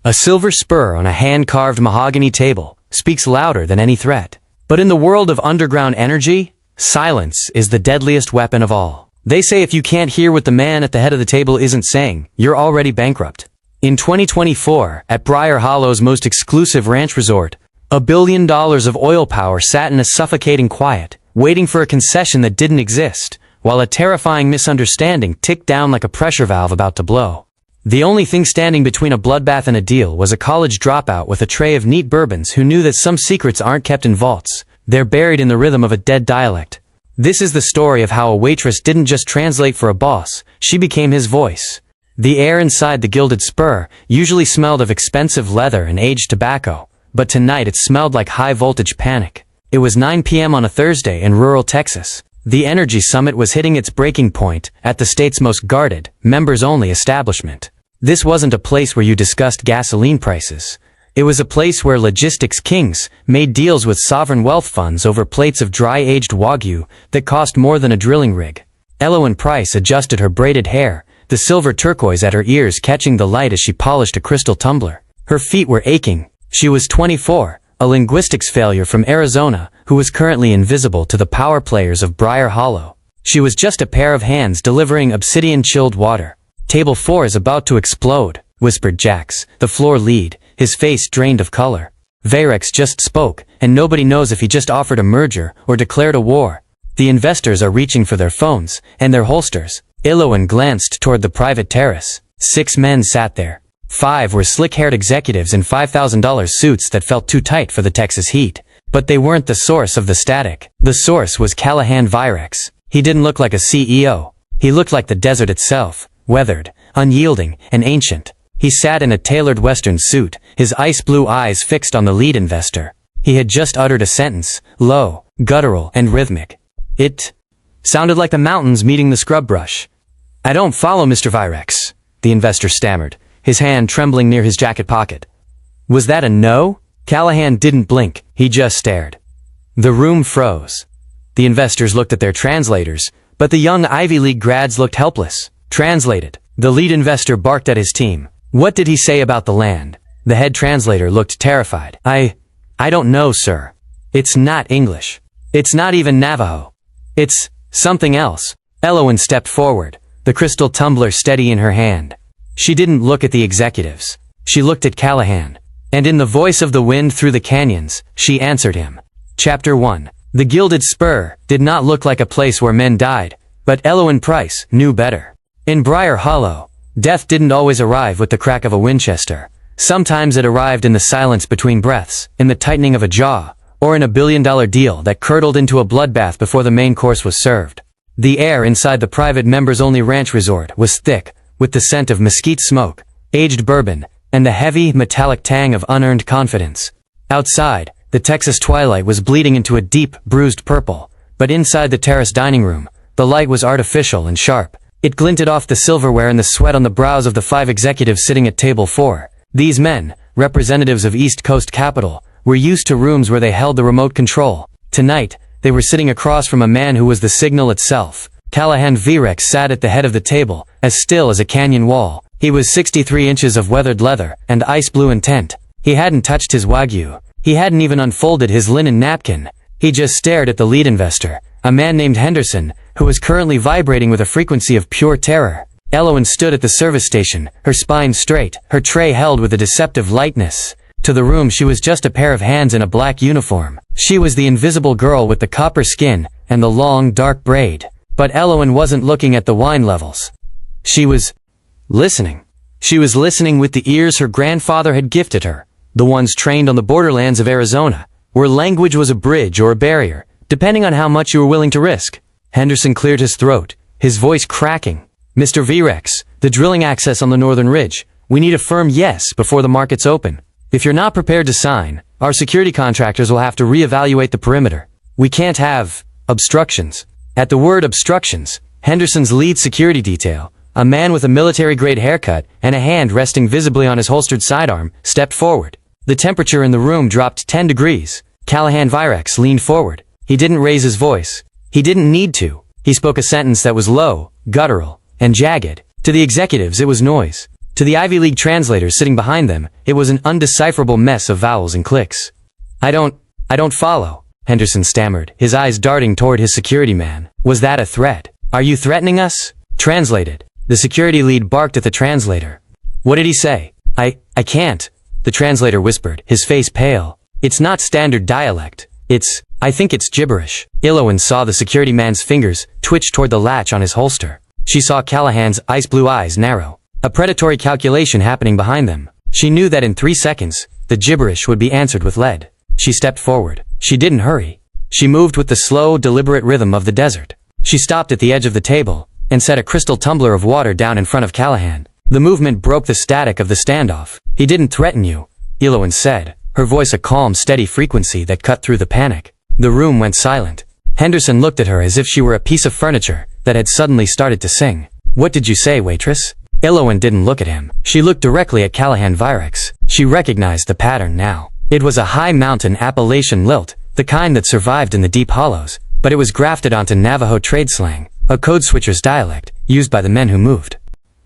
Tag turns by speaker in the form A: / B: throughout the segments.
A: A silver spur on a hand-carved mahogany table speaks louder than any threat. But in the world of underground energy, silence is the deadliest weapon of all. They say if you can't hear what the man at the head of the table isn't saying, you're already bankrupt. In 2024, at Briar Hollow's most exclusive ranch resort, $1 billion of oil power sat in a suffocating quiet, waiting for a concession that didn't exist, while a terrifying misunderstanding ticked down like a pressure valve about to blow. The only thing standing between a bloodbath and a deal was a college dropout with a tray of neat bourbons who knew that some secrets aren't kept in vaults, they're buried in the rhythm of a dead dialect. This is the story of how a waitress didn't just translate for a boss, she became his voice. The air inside the Gilded Spur usually smelled of expensive leather and aged tobacco, but tonight it smelled like high-voltage panic. It was 9 p.m. on a Thursday in rural Texas. The Energy Summit was hitting its breaking point at the state's most guarded, members-only establishment. This wasn't a place where you discussed gasoline prices. It was a place where logistics kings made deals with sovereign wealth funds over plates of dry-aged Wagyu that cost more than a drilling rig. Elowen Price adjusted her braided hair, the silver turquoise at her ears catching the light as she polished a crystal tumbler. Her feet were aching. She was 24, a linguistics failure from Arizona who was currently invisible to the power players of Briar Hollow. She was just a pair of hands delivering obsidian-chilled water. "Table 4 is about to explode," whispered Jax, the floor lead, his face drained of color. "Vairex just spoke, and nobody knows if he just offered a merger or declared a war. The investors are reaching for their phones and their holsters." Elowen glanced toward the private terrace. 6 men sat there. 5 were slick-haired executives in $5,000 suits that felt too tight for the Texas heat. But they weren't the source of the static. The source was Callahan Vairex. He didn't look like a CEO. He looked like the desert itself, weathered, unyielding, and ancient. He sat in a tailored Western suit, his ice-blue eyes fixed on the lead investor. He had just uttered a sentence, low, guttural, and rhythmic. It sounded like the mountains meeting the scrub brush. "I don't follow, Mr. Vairex," the investor stammered, his hand trembling near his jacket pocket. Was that a no? Callahan didn't blink, he just stared. The room froze. The investors looked at their translators, but the young Ivy League grads looked helpless. "Translated." The lead investor barked at his team. "What did he say about the land?" The head translator looked terrified. I don't know, sir. It's not English. It's not even Navajo. It's something else." Elowen stepped forward, the crystal tumbler steady in her hand. She didn't look at the executives. She looked at Callahan. And in the voice of the wind through the canyons, she answered him. Chapter 1. The Gilded Spur did not look like a place where men died, but Elowen Price knew better. In Briar Hollow, death didn't always arrive with the crack of a Winchester. Sometimes it arrived in the silence between breaths, in the tightening of a jaw, or in a billion-dollar deal that curdled into a bloodbath before the main course was served. The air inside the private members-only ranch resort was thick, with the scent of mesquite smoke, aged bourbon, and the heavy, metallic tang of unearned confidence. Outside, the Texas twilight was bleeding into a deep, bruised purple, but inside the terrace dining room, the light was artificial and sharp. It glinted off the silverware and the sweat on the brows of the 5 executives sitting at table 4. These men, representatives of East Coast capital, were used to rooms where they held the remote control. Tonight, they were sitting across from a man who was the signal itself. Callahan Vairex sat at the head of the table, as still as a canyon wall. He was 63 inches of weathered leather and ice blue intent. He hadn't touched his Wagyu. He hadn't even unfolded his linen napkin. He just stared at the lead investor, a man named Henderson, who was currently vibrating with a frequency of pure terror. Elowen stood at the service station, her spine straight, her tray held with a deceptive lightness. To the room she was just a pair of hands in a black uniform. She was the invisible girl with the copper skin and the long, dark braid. But Elowen wasn't looking at the wine levels. She was listening. She was listening with the ears her grandfather had gifted her, the ones trained on the borderlands of Arizona, where language was a bridge or a barrier, depending on how much you were willing to risk. Henderson cleared his throat, his voice cracking. "Mr. Vairex, the drilling access on the northern ridge. We need a firm yes before the markets open. If you're not prepared to sign, our security contractors will have to reevaluate the perimeter. We can't have obstructions." At the word obstructions, Henderson's lead security detail, a man with a military-grade haircut and a hand resting visibly on his holstered sidearm, stepped forward. The temperature in the room dropped 10 degrees. Callahan Vairex leaned forward. He didn't raise his voice. He didn't need to. He spoke a sentence that was low, guttural, and jagged. To the executives it was noise. To the Ivy League translators sitting behind them, it was an undecipherable mess of vowels and clicks. I don't follow, Henderson stammered, his eyes darting toward his security man. Was that a threat? Are you threatening us? Translated. The security lead barked at the translator. What did he say? I can't, the translator whispered, his face pale. It's not standard dialect. I think it's gibberish. Elowen saw the security man's fingers twitch toward the latch on his holster. She saw Callahan's ice blue eyes narrow. A predatory calculation happening behind them. She knew that in 3 seconds, the gibberish would be answered with lead. She stepped forward. She didn't hurry. She moved with the slow, deliberate rhythm of the desert. She stopped at the edge of the table and set a crystal tumbler of water down in front of Callahan. The movement broke the static of the standoff. He didn't threaten you, Elowen said, her voice a calm, steady frequency that cut through the panic. The room went silent. Henderson looked at her as if she were a piece of furniture that had suddenly started to sing. What did you say, waitress? Elowen didn't look at him. She looked directly at Callahan Virex. She recognized the pattern now. It was a high mountain Appalachian lilt, the kind that survived in the deep hollows, but it was grafted onto Navajo trade slang, a code switcher's dialect, used by the men who moved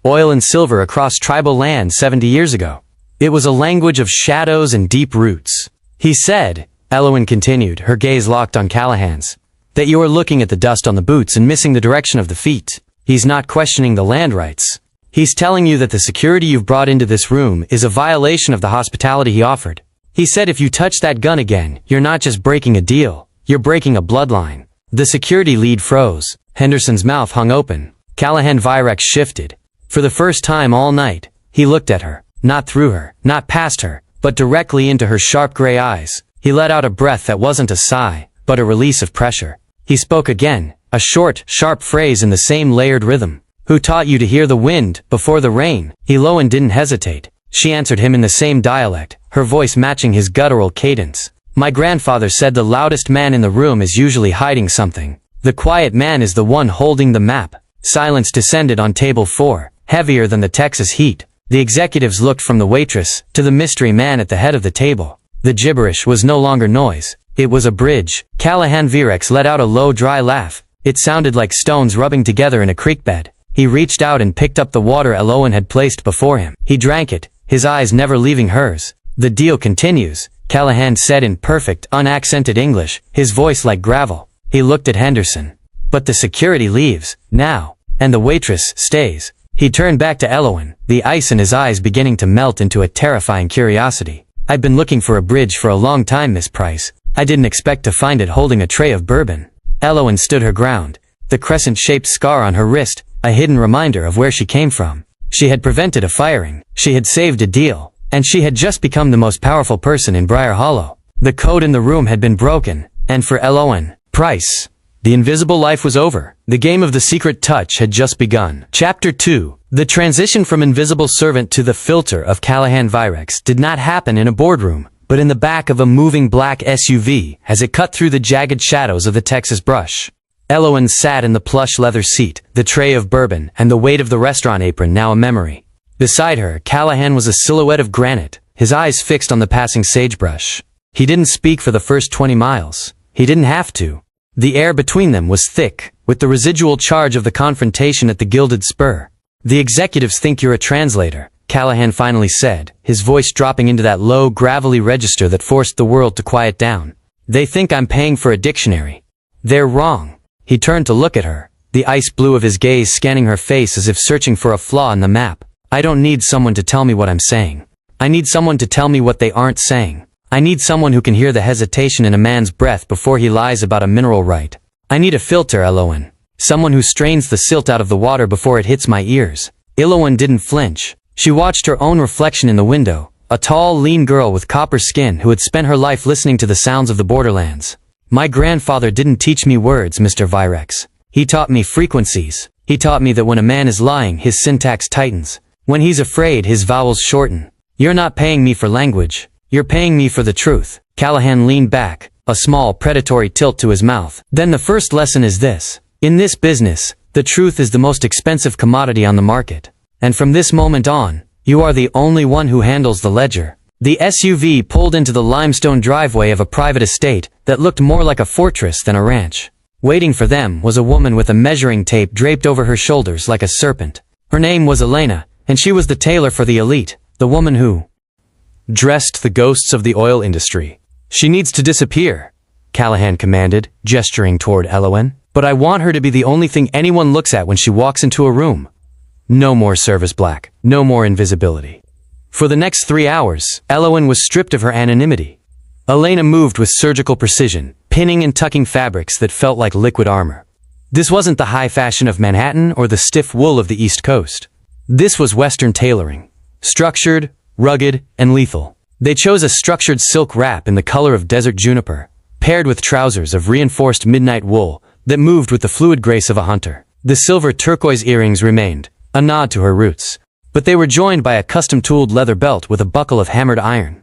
A: oil and silver across tribal land 70 years ago. It was a language of shadows and deep roots. He said, Elowen continued, her gaze locked on Callahan's, that you are looking at the dust on the boots and missing the direction of the feet. He's not questioning the land rights. He's telling you that the security you've brought into this room is a violation of the hospitality he offered. He said if you touch that gun again, you're not just breaking a deal, you're breaking a bloodline. The security lead froze. Henderson's mouth hung open. Callahan Virex shifted. For the first time all night, he looked at her, not through her, not past her, but directly into her sharp gray eyes. He let out a breath that wasn't a sigh, but a release of pressure. He spoke again, a short, sharp phrase in the same layered rhythm. Who taught you to hear the wind before the rain? Elowen didn't hesitate. She answered him in the same dialect, her voice matching his guttural cadence. My grandfather said the loudest man in the room is usually hiding something. The quiet man is the one holding the map. Silence descended on table 4, heavier than the Texas heat. The executives looked from the waitress to the mystery man at the head of the table. The gibberish was no longer noise. It was a bridge. Callahan Virex let out a low, dry laugh. It sounded like stones rubbing together in a creek bed. He reached out and picked up the water Elowen had placed before him. He drank it, his eyes never leaving hers. The deal continues, Callahan said in perfect, unaccented English, his voice like gravel. He looked at Henderson. But the security leaves, now, and the waitress stays. He turned back to Elowen, the ice in his eyes beginning to melt into a terrifying curiosity. I've been looking for a bridge for a long time, Miss Price. I didn't expect to find it holding a tray of bourbon. Elowen stood her ground, the crescent-shaped scar on her wrist, a hidden reminder of where she came from. She had prevented a firing, she had saved a deal, and she had just become the most powerful person in Briar Hollow. The code in the room had been broken, and for Elowen Price, the invisible life was over. The game of the secret touch had just begun. Chapter 2. The transition from invisible servant to the filter of Callahan Virex did not happen in a boardroom, but in the back of a moving black SUV as it cut through the jagged shadows of the Texas brush. Elowen sat in the plush leather seat, the tray of bourbon and the weight of the restaurant apron now a memory. Beside her, Callahan was a silhouette of granite, his eyes fixed on the passing sagebrush. He didn't speak for the first 20 miles. He didn't have to. The air between them was thick, with the residual charge of the confrontation at the Gilded Spur. The executives think you're a translator, Callahan finally said, his voice dropping into that low, gravelly register that forced the world to quiet down. They think I'm paying for a dictionary. They're wrong. He turned to look at her, the ice blue of his gaze scanning her face as if searching for a flaw in the map. I don't need someone to tell me what I'm saying. I need someone to tell me what they aren't saying. I need someone who can hear the hesitation in a man's breath before he lies about a mineral right. I need a filter, Elowen. Someone who strains the silt out of the water before it hits my ears. Elowen didn't flinch. She watched her own reflection in the window, a tall, lean girl with copper skin who had spent her life listening to the sounds of the borderlands. My grandfather didn't teach me words, Mr. Virex. He taught me frequencies. He taught me that when a man is lying, his syntax tightens. When he's afraid, his vowels shorten. You're not paying me for language. You're paying me for the truth. Callahan leaned back, a small, predatory tilt to his mouth. Then the first lesson is this. In this business, the truth is the most expensive commodity on the market. And from this moment on, you are the only one who handles the ledger. The SUV pulled into the limestone driveway of a private estate that looked more like a fortress than a ranch. Waiting for them was a woman with a measuring tape draped over her shoulders like a serpent. Her name was Elena, And she was the tailor for the elite, the woman who dressed the ghosts of the oil industry. She needs to disappear, Callahan commanded, gesturing toward Elowen. But I want her to be the only thing anyone looks at when she walks into a room. No more service black, no more invisibility. For the next 3 hours, Elowen was stripped of her anonymity. Elena moved with surgical precision, pinning and tucking fabrics that felt like liquid armor. This wasn't the high fashion of Manhattan or the stiff wool of the East Coast. This was Western tailoring. Structured, rugged, and lethal. They chose a structured silk wrap in the color of desert juniper, paired with trousers of reinforced midnight wool that moved with the fluid grace of a hunter. The silver turquoise earrings remained, a nod to her roots, but they were joined by a custom-tooled leather belt with a buckle of hammered iron.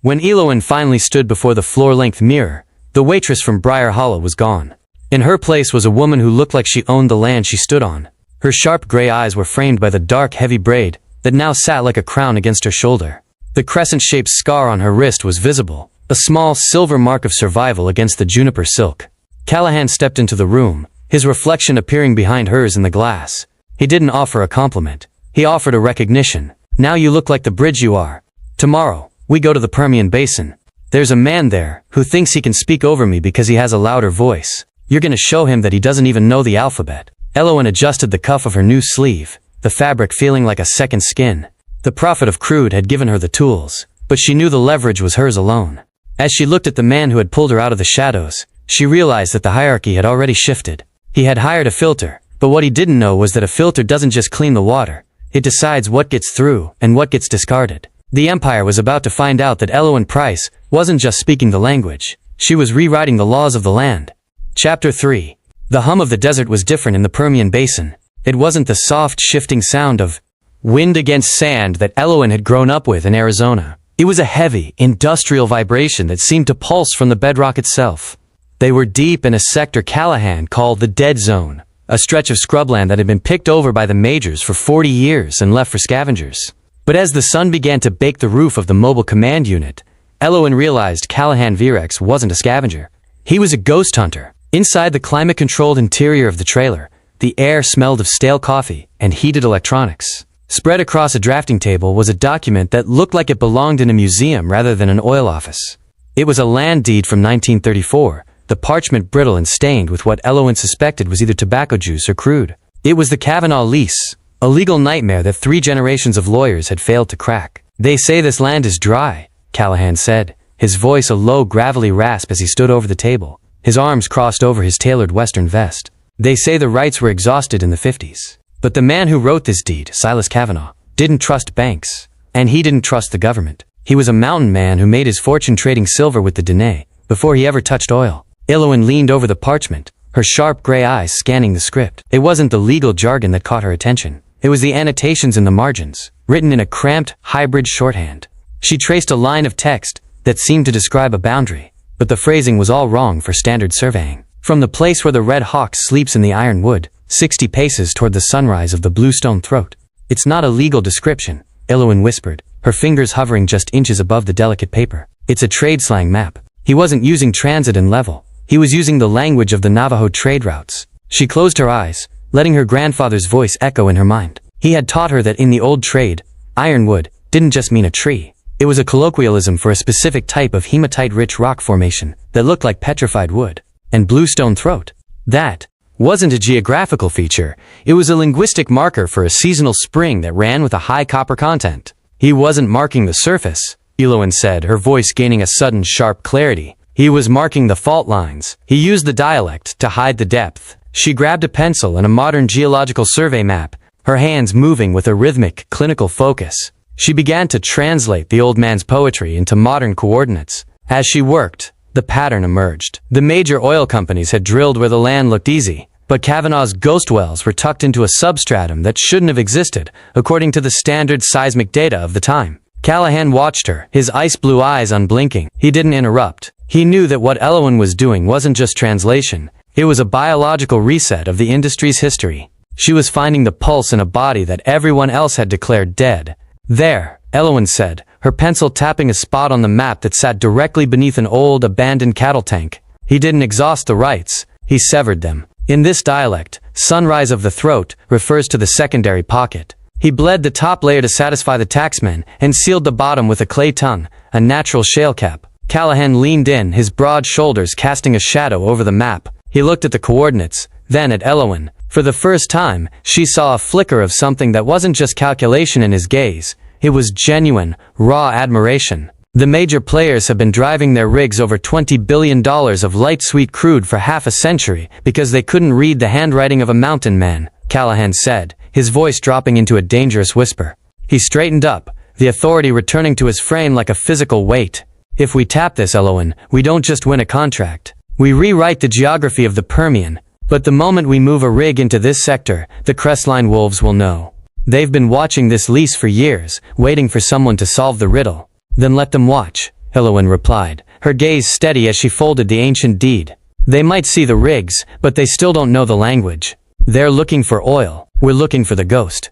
A: When Elowen finally stood before the floor-length mirror, the waitress from Briar Hollow was gone. In her place was a woman who looked like she owned the land she stood on. Her sharp gray eyes were framed by the dark, heavy braid that now sat like a crown against her shoulder. The crescent-shaped scar on her wrist was visible, a small silver mark of survival against the juniper silk. Callahan stepped into the room, his reflection appearing behind hers in the glass. He didn't offer a compliment. He offered a recognition. Now you look like the bridge you are. Tomorrow, we go to the Permian Basin. There's a man there who thinks he can speak over me because he has a louder voice. You're gonna show him that he doesn't even know the alphabet. Elowen adjusted the cuff of her new sleeve, the fabric feeling like a second skin. The prophet of crude had given her the tools, but she knew the leverage was hers alone. As she looked at the man who had pulled her out of the shadows, she realized that the hierarchy had already shifted. He had hired a filter, but what he didn't know was that a filter doesn't just clean the water. It decides what gets through and what gets discarded. The Empire was about to find out that Elowen Price wasn't just speaking the language. She was rewriting the laws of the land. Chapter 3. The hum of the desert was different in the Permian Basin. It wasn't the soft, shifting sound of wind against sand that Elowen had grown up with in Arizona. It was a heavy, industrial vibration that seemed to pulse from the bedrock itself. They were deep in a sector Callahan called the Dead Zone, a stretch of scrubland that had been picked over by the majors for 40 years and left for scavengers. But as the sun began to bake the roof of the mobile command unit, Elowen realized Callahan Virex wasn't a scavenger. He was a ghost hunter. Inside the climate-controlled interior of the trailer, the air smelled of stale coffee and heated electronics. Spread across a drafting table was a document that looked like it belonged in a museum rather than an oil office. It was a land deed from 1934, the parchment brittle and stained with what Elowen suspected was either tobacco juice or crude. It was the Kavanaugh lease, a legal nightmare that 3 generations of lawyers had failed to crack. They say this land is dry, Callahan said, his voice a low, gravelly rasp as he stood over the table, his arms crossed over his tailored Western vest. They say the rights were exhausted in the 50s. But the man who wrote this deed, Silas Kavanaugh, didn't trust banks, and he didn't trust the government. He was a mountain man who made his fortune trading silver with the Dene before he ever touched oil. Elowen leaned over the parchment, her sharp gray eyes scanning the script. It wasn't the legal jargon that caught her attention. It was the annotations in the margins, written in a cramped, hybrid shorthand. She traced a line of text that seemed to describe a boundary, but the phrasing was all wrong for standard surveying. From the place where the red hawk sleeps in the iron wood, 60 paces toward the sunrise of the bluestone throat. It's not a legal description, Elowen whispered, her fingers hovering just inches above the delicate paper. It's a trade slang map. He wasn't using transit and level. He was using the language of the Navajo trade routes. She closed her eyes, letting her grandfather's voice echo in her mind. He had taught her that in the old trade, ironwood didn't just mean a tree. It was a colloquialism for a specific type of hematite-rich rock formation that looked like petrified wood. And bluestone throat. That wasn't a geographical feature. It was a linguistic marker for a seasonal spring that ran with a high copper content. He wasn't marking the surface, Elowen said, her voice gaining a sudden sharp clarity. He was marking the fault lines. He used the dialect to hide the depth. She grabbed a pencil and a modern geological survey map, her hands moving with a rhythmic, clinical focus. She began to translate the old man's poetry into modern coordinates. As she worked, the pattern emerged. The major oil companies had drilled where the land looked easy, but Kavanaugh's ghost wells were tucked into a substratum that shouldn't have existed, according to the standard seismic data of the time. Callahan watched her, his ice-blue eyes unblinking. He didn't interrupt. He knew that what Elowen was doing wasn't just translation. It was a biological reset of the industry's history. She was finding the pulse in a body that everyone else had declared dead. There, Elowen said, her pencil tapping a spot on the map that sat directly beneath an old, abandoned cattle tank. He didn't exhaust the rights. He severed them. In this dialect, sunrise of the throat refers to the secondary pocket. He bled the top layer to satisfy the taxman and sealed the bottom with a clay tongue, a natural shale cap. Callahan leaned in, his broad shoulders casting a shadow over the map. He looked at the coordinates, then at Elowen. For the first time, she saw a flicker of something that wasn't just calculation in his gaze. It was genuine, raw admiration. The major players have been driving their rigs over $20 billion of light sweet crude for half a century because they couldn't read the handwriting of a mountain man, Callahan said, his voice dropping into a dangerous whisper. He straightened up, the authority returning to his frame like a physical weight. If we tap this, Elowen, we don't just win a contract. We rewrite the geography of the Permian. But the moment we move a rig into this sector, the Crestline Wolves will know. They've been watching this lease for years, waiting for someone to solve the riddle. Then let them watch, Elowen replied, her gaze steady as she folded the ancient deed. They might see the rigs, but they still don't know the language. They're looking for oil, we're looking for the ghost.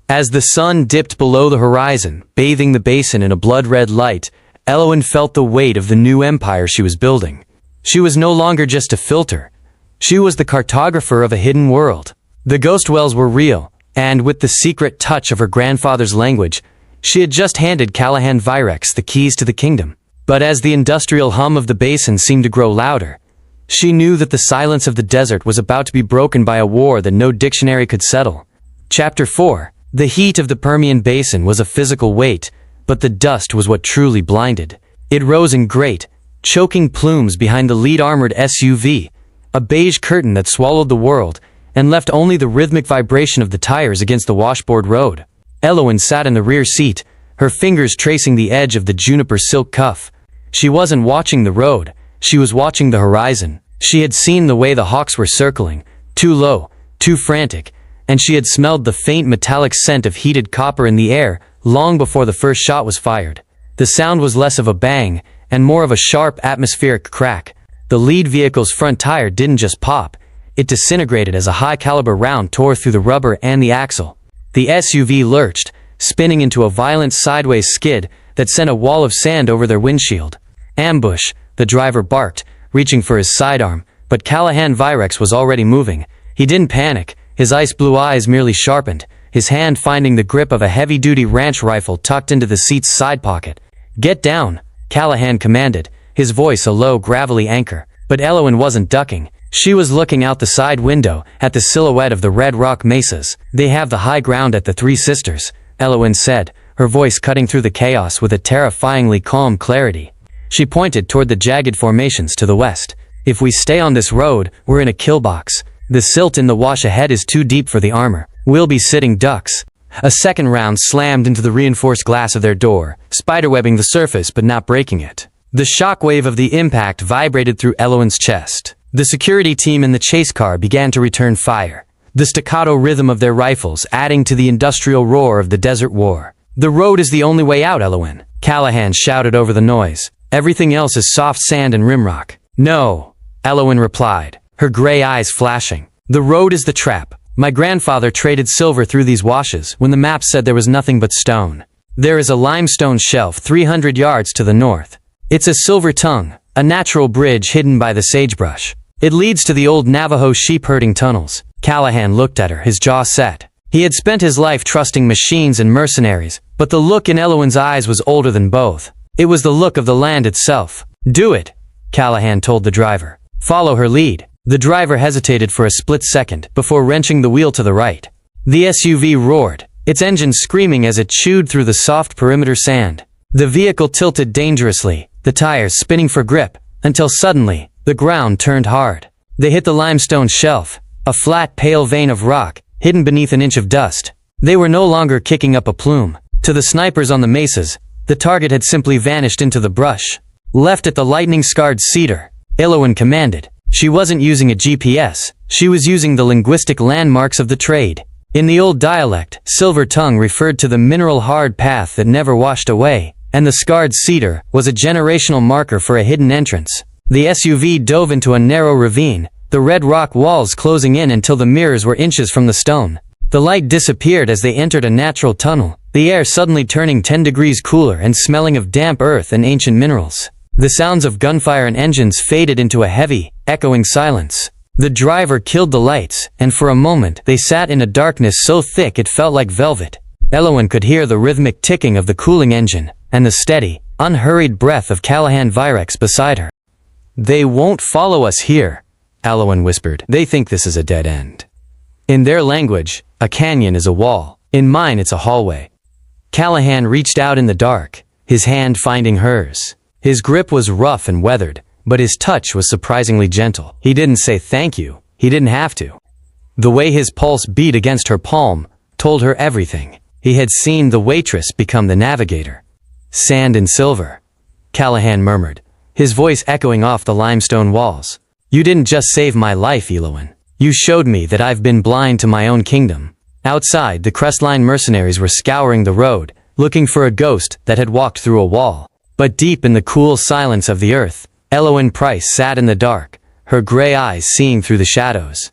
A: As the sun dipped below the horizon, bathing the basin in a blood-red light, Elowen felt the weight of the new empire she was building. She was no longer just a filter. She was the cartographer of a hidden world. The ghost wells were real, and with the secret touch of her grandfather's language, she had just handed Callahan Virex the keys to the kingdom. But as the industrial hum of the basin seemed to grow louder, she knew that the silence of the desert was about to be broken by a war that no dictionary could settle. Chapter 4. The heat of the Permian Basin was a physical weight, but the dust was what truly blinded. It rose in great, choking plumes behind the lead-armored SUV, a beige curtain that swallowed the world and left only the rhythmic vibration of the tires against the washboard road. Elowen sat in the rear seat, her fingers tracing the edge of the juniper silk cuff. She wasn't watching the road, she was watching the horizon. She had seen the way the hawks were circling, too low, too frantic, and she had smelled the faint metallic scent of heated copper in the air long before the first shot was fired. The sound was less of a bang and more of a sharp atmospheric crack. The lead vehicle's front tire didn't just pop, it disintegrated as a high-caliber round tore through the rubber and the axle. The SUV lurched, spinning into a violent sideways skid that sent a wall of sand over their windshield. Ambush, the driver barked, reaching for his sidearm, but Callahan Virex was already moving. He didn't panic, his ice-blue eyes merely sharpened, his hand finding the grip of a heavy-duty ranch rifle tucked into the seat's side pocket. "Get down," Callahan commanded, his voice a low, gravelly anchor. But Elowen wasn't ducking. She was looking out the side window at the silhouette of the Red Rock mesas. "They have the high ground at the Three Sisters," Elowen said, her voice cutting through the chaos with a terrifyingly calm clarity. She pointed toward the jagged formations to the west. "If we stay on this road, we're in a kill box. The silt in the wash ahead is too deep for the armor. We'll be sitting ducks." A second round slammed into the reinforced glass of their door, spiderwebbing the surface but not breaking it. The shockwave of the impact vibrated through Elowen's chest. The security team in the chase car began to return fire, the staccato rhythm of their rifles adding to the industrial roar of the desert war. "The road is the only way out, Elowen," Callahan shouted over the noise. "Everything else is soft sand and rimrock." "No," Elowen replied, her gray eyes flashing. "The road is the trap. My grandfather traded silver through these washes when the map said there was nothing but stone. There is a limestone shelf 300 yards to the north. It's a silver tongue, a natural bridge hidden by the sagebrush. It leads to the old Navajo sheep-herding tunnels." Callahan looked at her, his jaw set. He had spent his life trusting machines and mercenaries, but the look in Elowen's eyes was older than both. It was the look of the land itself. "Do it," Callahan told the driver. "Follow her lead." The driver hesitated for a split second before wrenching the wheel to the right. The SUV roared, its engine screaming as it chewed through the soft perimeter sand. The vehicle tilted dangerously, the tires spinning for grip, until suddenly, the ground turned hard. They hit the limestone shelf, a flat, pale vein of rock, hidden beneath an inch of dust. They were no longer kicking up a plume. To the snipers on the mesas, the target had simply vanished into the brush. "Left at the lightning-scarred cedar," Elowen commanded. She wasn't using a GPS, she was using the linguistic landmarks of the trade. In the old dialect, Silver Tongue referred to the mineral-hard path that never washed away, and the scarred cedar was a generational marker for a hidden entrance. The SUV dove into a narrow ravine, the red rock walls closing in until the mirrors were inches from the stone. The light disappeared as they entered a natural tunnel, the air suddenly turning 10 degrees cooler and smelling of damp earth and ancient minerals. The sounds of gunfire and engines faded into a heavy, echoing silence. The driver killed the lights, and for a moment they sat in a darkness so thick it felt like velvet. Elowen could hear the rhythmic ticking of the cooling engine, and the steady, unhurried breath of Callahan Virex beside her. "They won't follow us here," Elowen whispered. "They think this is a dead end. In their language, a canyon is a wall. In mine it's a hallway." Callahan reached out in the dark, his hand finding hers. His grip was rough and weathered, but his touch was surprisingly gentle. He didn't say thank you. He didn't have to. The way his pulse beat against her palm told her everything. He had seen the waitress become the navigator. "Sand and silver," Callahan murmured, his voice echoing off the limestone walls. "You didn't just save my life, Elowen. You showed me that I've been blind to my own kingdom." Outside, the Crestline mercenaries were scouring the road, looking for a ghost that had walked through a wall. But deep in the cool silence of the earth, Elowen Price sat in the dark, her gray eyes seeing through the shadows.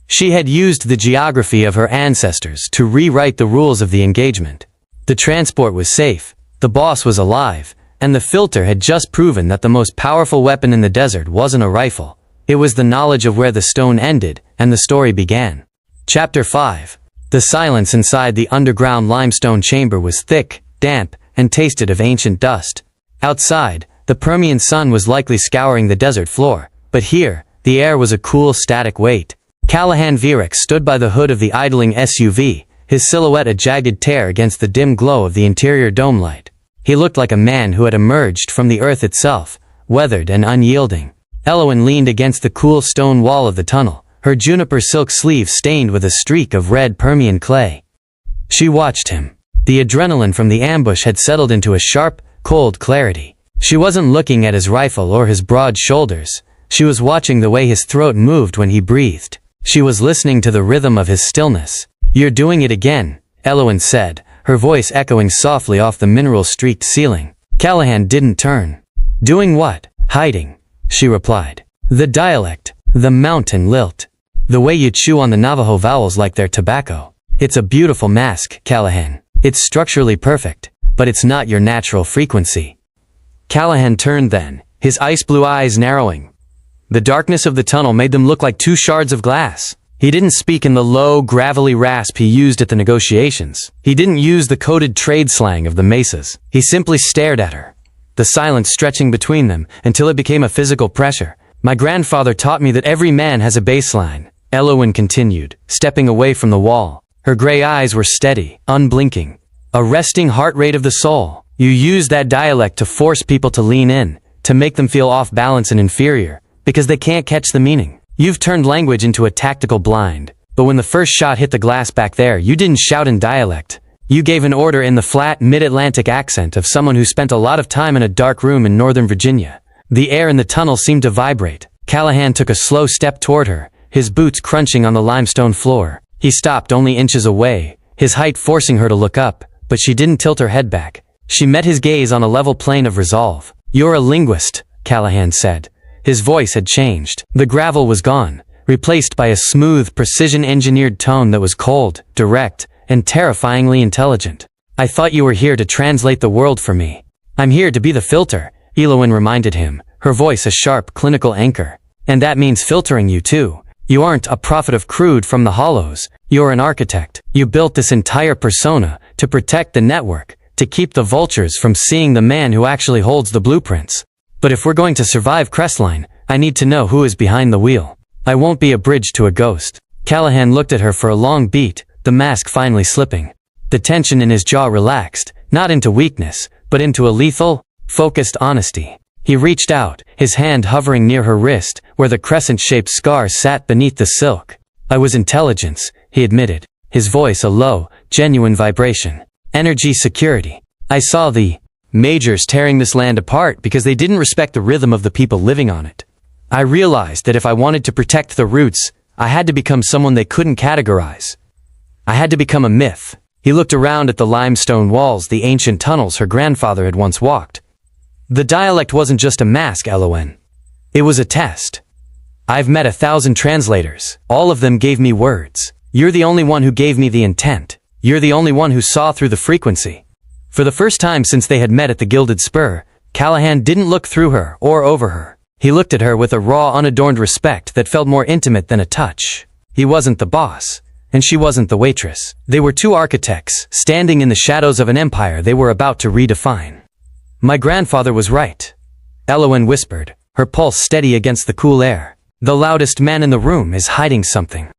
A: She had used the geography of her ancestors to rewrite the rules of the engagement. The transport was safe, the boss was alive, and the filter had just proven that the most powerful weapon in the desert wasn't a rifle. It was the knowledge of where the stone ended and the story began. Chapter 5. The silence inside the underground limestone chamber was thick, damp, and tasted of ancient dust. Outside, the Permian sun was likely scouring the desert floor, but here, the air was a cool static weight. Callahan Virex stood by the hood of the idling SUV, his silhouette a jagged tear against the dim glow of the interior dome light. He looked like a man who had emerged from the earth itself, weathered and unyielding. Elowen leaned against the cool stone wall of the tunnel, her juniper silk sleeve stained with a streak of red Permian clay. She watched him. The adrenaline from the ambush had settled into a sharp, cold clarity. She wasn't looking at his rifle or his broad shoulders. She was watching the way his throat moved when he breathed. She was listening to the rhythm of his stillness. "You're doing it again," Elowen said, her voice echoing softly off the mineral-streaked ceiling. Callahan didn't turn. "Doing what?" "Hiding," she replied. "The dialect, the mountain lilt. The way you chew on the Navajo vowels like they're tobacco. It's a beautiful mask, Callahan. It's structurally perfect, but it's not your natural frequency." Callahan turned then, his ice-blue eyes narrowing. The darkness of the tunnel made them look like two shards of glass. He didn't speak in the low, gravelly rasp he used at the negotiations. He didn't use the coded trade slang of the mesas. He simply stared at her, the silence stretching between them until it became a physical pressure. "My grandfather taught me that every man has a baseline," Elowen continued, stepping away from the wall. Her gray eyes were steady, unblinking. "A resting heart rate of the soul. You use that dialect to force people to lean in, to make them feel off balance and inferior, because they can't catch the meaning. You've turned language into a tactical blind. But when the first shot hit the glass back there, you didn't shout in dialect. You gave an order in the flat, mid-Atlantic accent of someone who spent a lot of time in a dark room in Northern Virginia." The air in the tunnel seemed to vibrate. Callahan took a slow step toward her, his boots crunching on the limestone floor. He stopped only inches away, his height forcing her to look up, but she didn't tilt her head back. She met his gaze on a level plane of resolve. "You're a linguist," Callahan said. His voice had changed. The gravel was gone, replaced by a smooth, precision-engineered tone that was cold, direct, and terrifyingly intelligent. "I thought you were here to translate the world for me." "I'm here to be the filter," Elowen reminded him, her voice a sharp, clinical anchor. "And that means filtering you too. You aren't a prophet of crude from the hollows. You're an architect. You built this entire persona to protect the network, to keep the vultures from seeing the man who actually holds the blueprints. But if we're going to survive Crestline, I need to know who is behind the wheel. I won't be a bridge to a ghost." Callahan looked at her for a long beat, the mask finally slipping. The tension in his jaw relaxed, not into weakness, but into a lethal, focused honesty. He reached out, his hand hovering near her wrist, where the crescent-shaped scar sat beneath the silk. "I was intelligence," he admitted, his voice a low, genuine vibration. "Energy security. I saw the majors tearing this land apart because they didn't respect the rhythm of the people living on it. I realized that if I wanted to protect the roots, I had to become someone they couldn't categorize. I had to become a myth." He looked around at the limestone walls, the ancient tunnels her grandfather had once walked. "The dialect wasn't just a mask, Elowen. It was a test. I've met 1,000 translators. All of them gave me words. You're the only one who gave me the intent. You're the only one who saw through the frequency." For the first time since they had met at the Gilded Spur, Callahan didn't look through her or over her. He looked at her with a raw, unadorned respect that felt more intimate than a touch. He wasn't the boss, and she wasn't the waitress. They were two architects, standing in the shadows of an empire they were about to redefine. "My grandfather was right," Elowen whispered, her pulse steady against the cool air. "The loudest man in the room is hiding something.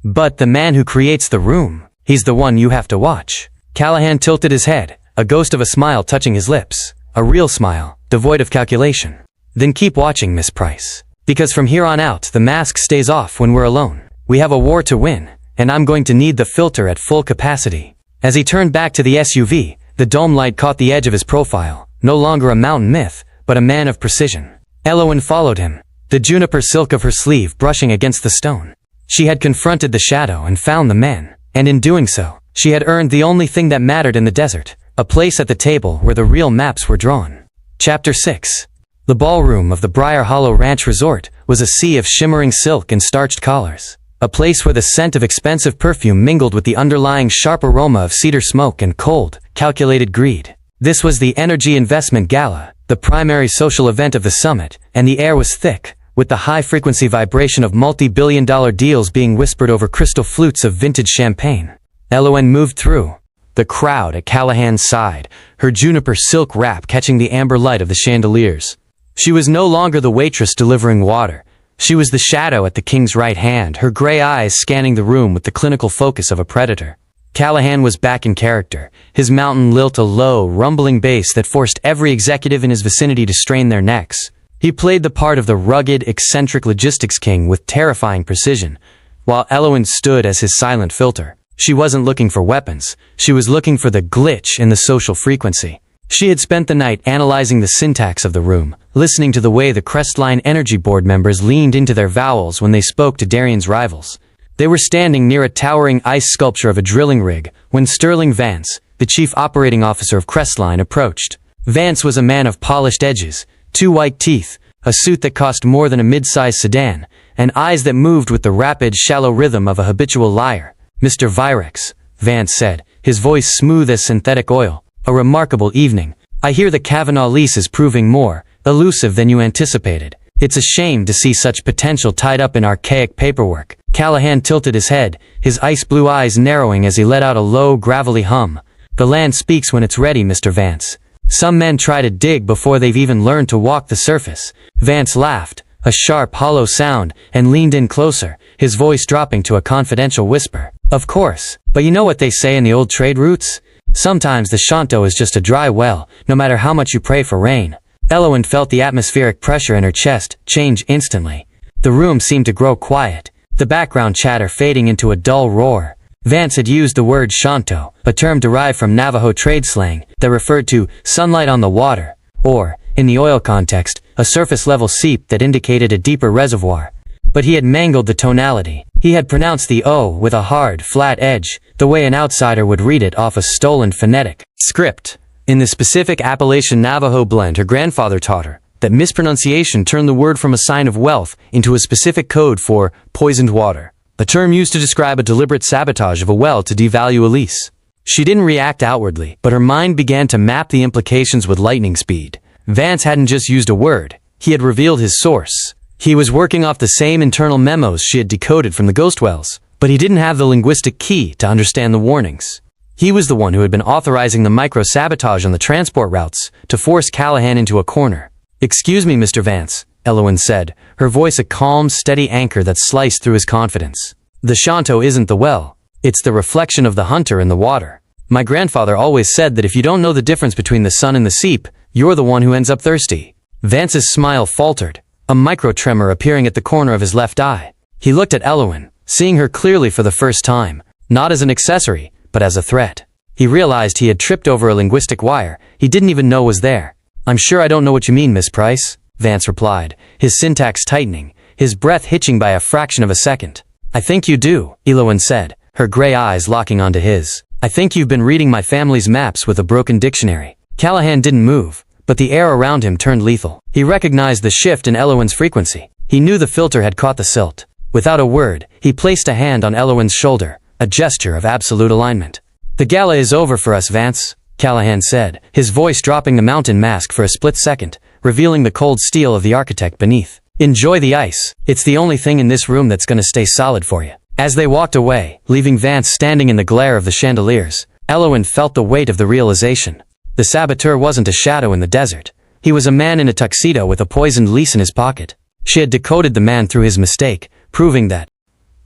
A: But the man who creates the room, he's the one you have to watch." Callahan tilted his head, a ghost of a smile touching his lips. A real smile, devoid of calculation. "Then keep watching, Miss Price. Because from here on out, the mask stays off when we're alone. We have a war to win, and I'm going to need the filter at full capacity." As he turned back to the SUV, the dome light caught the edge of his profile, no longer a mountain myth, but a man of precision. Elowen followed him, the juniper silk of her sleeve brushing against the stone. She had confronted the shadow and found the man, and in doing so, she had earned the only thing that mattered in the desert, a place at the table where the real maps were drawn. Chapter 6. The ballroom of the Briar Hollow Ranch Resort was a sea of shimmering silk and starched collars, a place where the scent of expensive perfume mingled with the underlying sharp aroma of cedar smoke and cold, calculated greed. This was the Energy Investment Gala, the primary social event of the summit, and the air was thick, with the high-frequency vibration of multi-billion-dollar deals being whispered over crystal flutes of vintage champagne. Elowen moved through the crowd at Callahan's side, her juniper silk wrap catching the amber light of the chandeliers. She was no longer the waitress delivering water. She was the shadow at the king's right hand, her gray eyes scanning the room with the clinical focus of a predator. Callahan was back in character, his mountain lilt a low, rumbling bass that forced every executive in his vicinity to strain their necks. He played the part of the rugged, eccentric logistics king with terrifying precision, while Elowen stood as his silent filter. She wasn't looking for weapons, she was looking for the glitch in the social frequency. She had spent the night analyzing the syntax of the room, listening to the way the Crestline Energy Board members leaned into their vowels when they spoke to Darien's rivals. They were standing near a towering ice sculpture of a drilling rig when Sterling Vance, the chief operating officer of Crestline, approached. Vance was a man of polished edges, 2 white teeth, a suit that cost more than a mid-sized sedan, and eyes that moved with the rapid, shallow rhythm of a habitual liar. "Mr. Virex," Vance said, his voice smooth as synthetic oil. "A remarkable evening. I hear the Kavanaugh lease is proving more elusive than you anticipated. It's a shame to see such potential tied up in archaic paperwork." Callahan tilted his head, his ice blue eyes narrowing as he let out a low, gravelly hum. "The land speaks when it's ready, Mr. Vance. Some men try to dig before they've even learned to walk the surface." Vance laughed, a sharp, hollow sound, and leaned in closer, his voice dropping to a confidential whisper. "Of course, but you know what they say in the old trade routes? Sometimes the Shanto is just a dry well, no matter how much you pray for rain." Elowen felt the atmospheric pressure in her chest change instantly. The room seemed to grow quiet, the background chatter fading into a dull roar. Vance had used the word Shanto, a term derived from Navajo trade slang that referred to sunlight on the water, or, in the oil context, a surface-level seep that indicated a deeper reservoir. But he had mangled the tonality. He had pronounced the O with a hard, flat edge, the way an outsider would read it off a stolen phonetic script. In the specific Appalachian Navajo blend her grandfather taught her, that mispronunciation turned the word from a sign of wealth into a specific code for poisoned water, a term used to describe a deliberate sabotage of a well to devalue a lease. She didn't react outwardly, but her mind began to map the implications with lightning speed. Vance hadn't just used a word, he had revealed his source. He was working off the same internal memos she had decoded from the ghost wells, but he didn't have the linguistic key to understand the warnings. He was the one who had been authorizing the micro-sabotage on the transport routes to force Callahan into a corner. "Excuse me, Mr. Vance," Elowen said, her voice a calm, steady anchor that sliced through his confidence. "The Shanto isn't the well. It's the reflection of the hunter in the water. My grandfather always said that if you don't know the difference between the sun and the seep, you're the one who ends up thirsty." Vance's smile faltered, a micro-tremor appearing at the corner of his left eye. He looked at Elowen, seeing her clearly for the first time, not as an accessory, but as a threat. He realized he had tripped over a linguistic wire he didn't even know was there. "I'm sure I don't know what you mean, Miss Price," Vance replied, his syntax tightening, his breath hitching by a fraction of a second. "I think you do," Elowen said, her gray eyes locking onto his. "I think you've been reading my family's maps with a broken dictionary." Callahan didn't move, but the air around him turned lethal. He recognized the shift in Elowen's frequency. He knew the filter had caught the silt. Without a word, he placed a hand on Elowen's shoulder, a gesture of absolute alignment. "The gala is over for us, Vance," Callahan said, his voice dropping the mountain mask for a split second, revealing the cold steel of the architect beneath. "Enjoy the ice. It's the only thing in this room that's gonna stay solid for you." As they walked away, leaving Vance standing in the glare of the chandeliers, Elowen felt the weight of the realization. The saboteur wasn't a shadow in the desert. He was a man in a tuxedo with a poisoned lease in his pocket. She had decoded the man through his mistake, proving that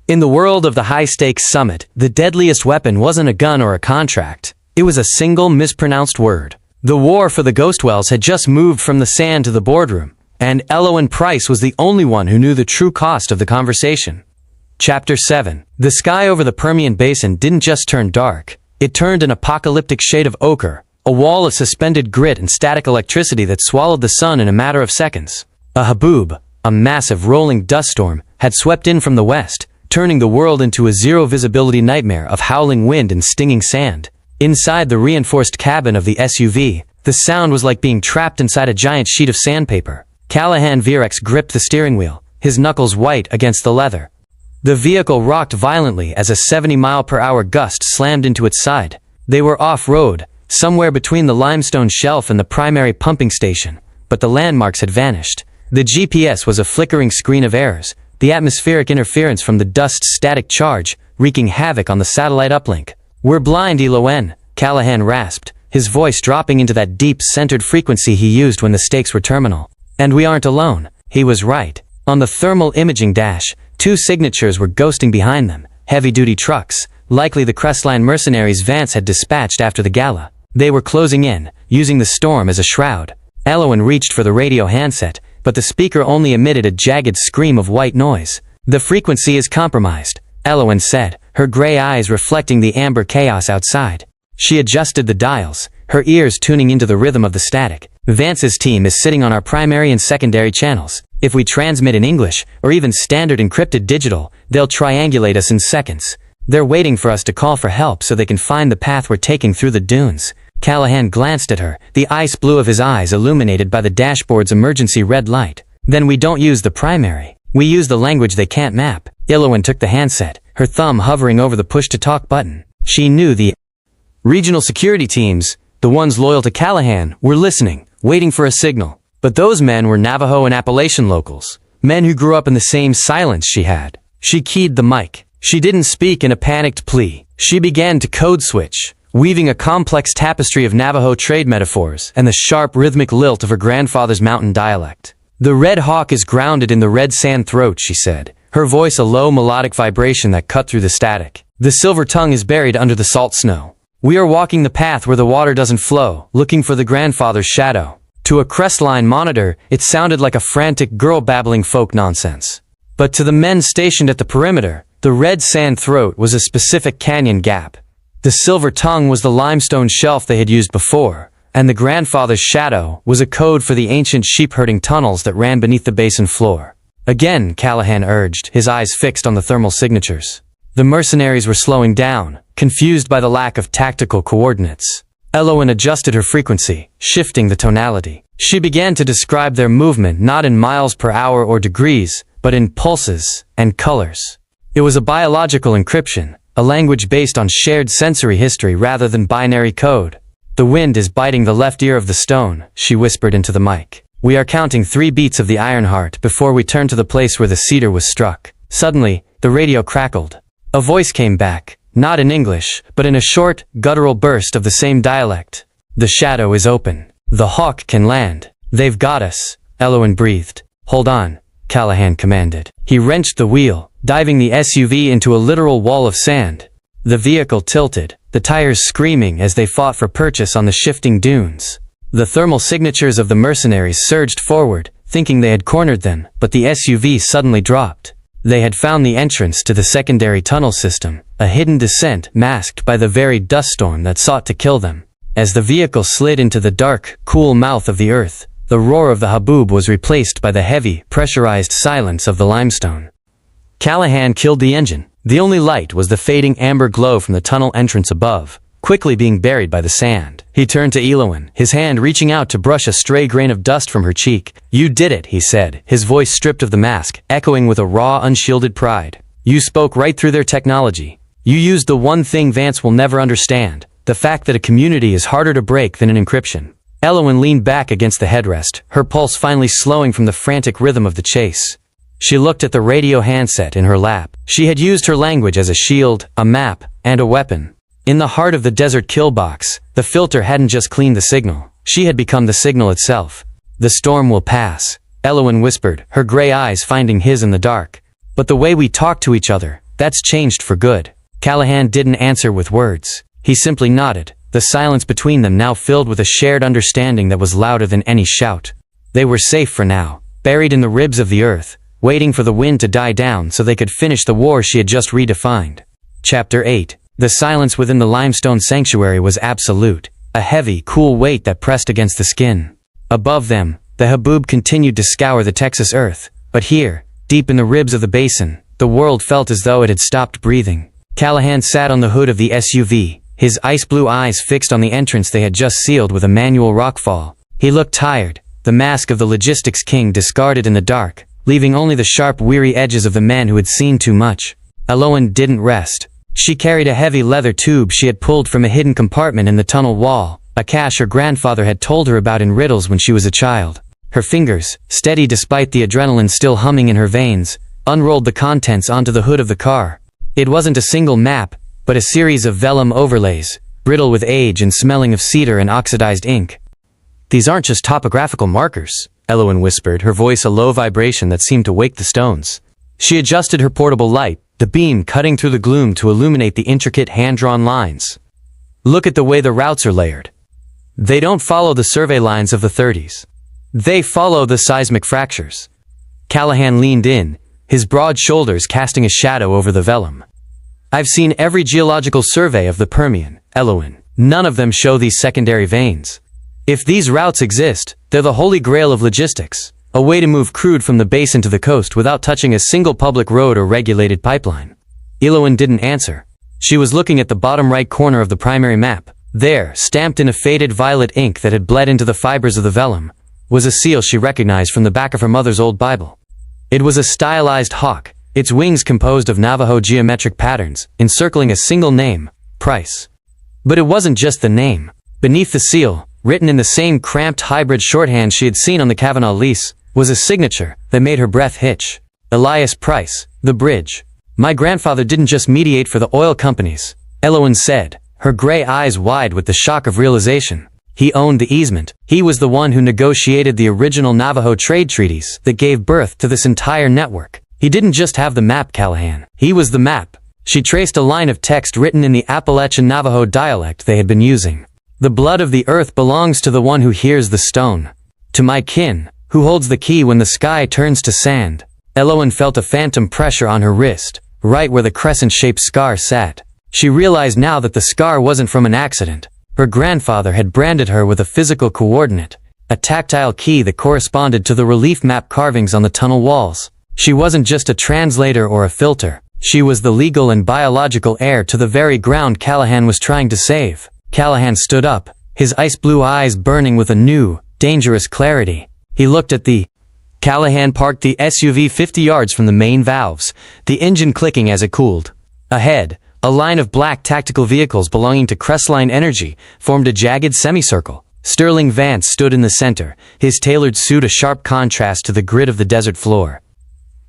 A: in the world of the high-stakes summit, the deadliest weapon wasn't a gun or a contract. It was a single mispronounced word. The war for the Ghostwells had just moved from the sand to the boardroom, and Elowen Price was the only one who knew the true cost of the conversation. Chapter 7. The sky over the Permian Basin didn't just turn dark. It turned an apocalyptic shade of ochre, a wall of suspended grit and static electricity that swallowed the sun in a matter of seconds. A haboob, a massive rolling dust storm, had swept in from the west, turning the world into a zero-visibility nightmare of howling wind and stinging sand. Inside the reinforced cabin of the SUV, the sound was like being trapped inside a giant sheet of sandpaper. Callahan Virex gripped the steering wheel, his knuckles white against the leather. The vehicle rocked violently as a 70-mile-per-hour gust slammed into its side. They were off-road, somewhere between the limestone shelf and the primary pumping station, but the landmarks had vanished. The GPS was a flickering screen of errors, the atmospheric interference from the dust's static charge, wreaking havoc on the satellite uplink. "We're blind, Elowen," Callahan rasped, his voice dropping into that deep, centered frequency he used when the stakes were terminal. And we aren't alone. He was right. On the thermal imaging dash, 2 signatures were ghosting behind them, heavy-duty trucks, likely the Crestline mercenaries Vance had dispatched after the gala. They were closing in, using the storm as a shroud. Elowen reached for the radio handset, but the speaker only emitted a jagged scream of white noise. "The frequency is compromised," Elowen said, her gray eyes reflecting the amber chaos outside. She adjusted the dials, her ears tuning into the rhythm of the static. "Vance's team is sitting on our primary and secondary channels. If we transmit in English, or even standard encrypted digital, they'll triangulate us in seconds. They're waiting for us to call for help so they can find the path we're taking through the dunes." Callahan glanced at her, the ice blue of his eyes illuminated by the dashboard's emergency red light. "Then we don't use the primary. We use the language they can't map." Elowen took the handset, her thumb hovering over the push-to-talk button. She knew the regional security teams, the ones loyal to Callahan, were listening, waiting for a signal. But those men were Navajo and Appalachian locals, men who grew up in the same silence she had. She keyed the mic. She didn't speak in a panicked plea. She began to code switch, weaving a complex tapestry of Navajo trade metaphors and the sharp rhythmic lilt of her grandfather's mountain dialect. "The red hawk is grounded in the red sand throat," she said, her voice a low melodic vibration that cut through the static. "The silver tongue is buried under the salt snow. We are walking the path where the water doesn't flow, looking for the grandfather's shadow." To a Crestline monitor, it sounded like a frantic girl babbling folk nonsense. But to the men stationed at the perimeter, the red sand throat was a specific canyon gap. The silver tongue was the limestone shelf they had used before, and the grandfather's shadow was a code for the ancient sheep-herding tunnels that ran beneath the basin floor. "Again," Callahan urged, his eyes fixed on the thermal signatures. The mercenaries were slowing down, confused by the lack of tactical coordinates. Elowen adjusted her frequency, shifting the tonality. She began to describe their movement not in miles per hour or degrees, but in pulses and colors. It was a biological encryption, a language based on shared sensory history rather than binary code. "The wind is biting the left ear of the stone," she whispered into the mic. "We are counting 3 beats of the Ironheart before we turn to the place where the cedar was struck." Suddenly, the radio crackled. A voice came back, not in English, but in a short, guttural burst of the same dialect. "The shadow is open. The hawk can land. They've got us," Elowen breathed. "Hold on," Callahan commanded. He wrenched the wheel, diving the SUV into a literal wall of sand. The vehicle tilted, the tires screaming as they fought for purchase on the shifting dunes. The thermal signatures of the mercenaries surged forward, thinking they had cornered them, but the SUV suddenly dropped. They had found the entrance to the secondary tunnel system, a hidden descent masked by the very dust storm that sought to kill them. As the vehicle slid into the dark, cool mouth of the earth, the roar of the haboob was replaced by the heavy, pressurized silence of the limestone. Callahan killed the engine. The only light was the fading amber glow from the tunnel entrance above, quickly being buried by the sand. He turned to Elowen, his hand reaching out to brush a stray grain of dust from her cheek. "You did it," he said, his voice stripped of the mask, echoing with a raw, unshielded pride. "You spoke right through their technology. You used the one thing Vance will never understand, the fact that a community is harder to break than an encryption." Elowen leaned back against the headrest, her pulse finally slowing from the frantic rhythm of the chase. She looked at the radio handset in her lap. She had used her language as a shield, a map, and a weapon. In the heart of the desert kill box, the filter hadn't just cleaned the signal. She had become the signal itself. "The storm will pass," Elowen whispered, her gray eyes finding his in the dark. "But the way we talk to each other, that's changed for good." Callahan didn't answer with words. He simply nodded, the silence between them now filled with a shared understanding that was louder than any shout. They were safe for now, buried in the ribs of the earth, waiting for the wind to die down so they could finish the war she had just redefined. Chapter 8. The silence within the limestone sanctuary was absolute, a heavy, cool weight that pressed against the skin. Above them, the haboob continued to scour the Texas earth, but here, deep in the ribs of the basin, the world felt as though it had stopped breathing. Callahan sat on the hood of the SUV, his ice-blue eyes fixed on the entrance they had just sealed with a manual rockfall. He looked tired, the mask of the logistics king discarded in the dark, leaving only the sharp, weary edges of the men who had seen too much. Elowen didn't rest. She carried a heavy leather tube she had pulled from a hidden compartment in the tunnel wall, a cache her grandfather had told her about in riddles when she was a child. Her fingers, steady despite the adrenaline still humming in her veins, unrolled the contents onto the hood of the car. It wasn't a single map, but a series of vellum overlays, brittle with age and smelling of cedar and oxidized ink. "These aren't just topographical markers," Elowen whispered, her voice a low vibration that seemed to wake the stones. She adjusted her portable light, the beam cutting through the gloom to illuminate the intricate hand-drawn lines. "Look at the way the routes are layered. They don't follow the survey lines of the 30s. They follow the seismic fractures." Callahan leaned in, his broad shoulders casting a shadow over the vellum. "I've seen every geological survey of the Permian, Elowen. None of them show these secondary veins. If these routes exist, they're the holy grail of logistics, a way to move crude from the basin to the coast without touching a single public road or regulated pipeline." Elowen didn't answer. She was looking at the bottom right corner of the primary map. There, stamped in a faded violet ink that had bled into the fibers of the vellum, was a seal she recognized from the back of her mother's old Bible. It was a stylized hawk, its wings composed of Navajo geometric patterns, encircling a single name, Price. But it wasn't just the name. Beneath the seal, written in the same cramped hybrid shorthand she had seen on the Kavanaugh lease, was a signature that made her breath hitch. Elias Price, the bridge. "My grandfather didn't just mediate for the oil companies," Elowen said, her gray eyes wide with the shock of realization. "He owned the easement. He was the one who negotiated the original Navajo trade treaties that gave birth to this entire network. He didn't just have the map, Callahan. He was the map." She traced a line of text written in the Appalachian Navajo dialect they had been using. "The blood of the earth belongs to the one who hears the stone. To my kin, who holds the key when the sky turns to sand." Elowen felt a phantom pressure on her wrist, right where the crescent-shaped scar sat. She realized now that the scar wasn't from an accident. Her grandfather had branded her with a physical coordinate, a tactile key that corresponded to the relief map carvings on the tunnel walls. She wasn't just a translator or a filter. She was the legal and biological heir to the very ground Callahan was trying to save. Callahan stood up, his ice-blue eyes burning with a new, dangerous clarity. He looked at the... Callahan parked the SUV 50 yards from the main valves, the engine clicking as it cooled. Ahead, a line of black tactical vehicles belonging to Crestline Energy formed a jagged semicircle. Sterling Vance stood in the center, his tailored suit a sharp contrast to the grid of the desert floor.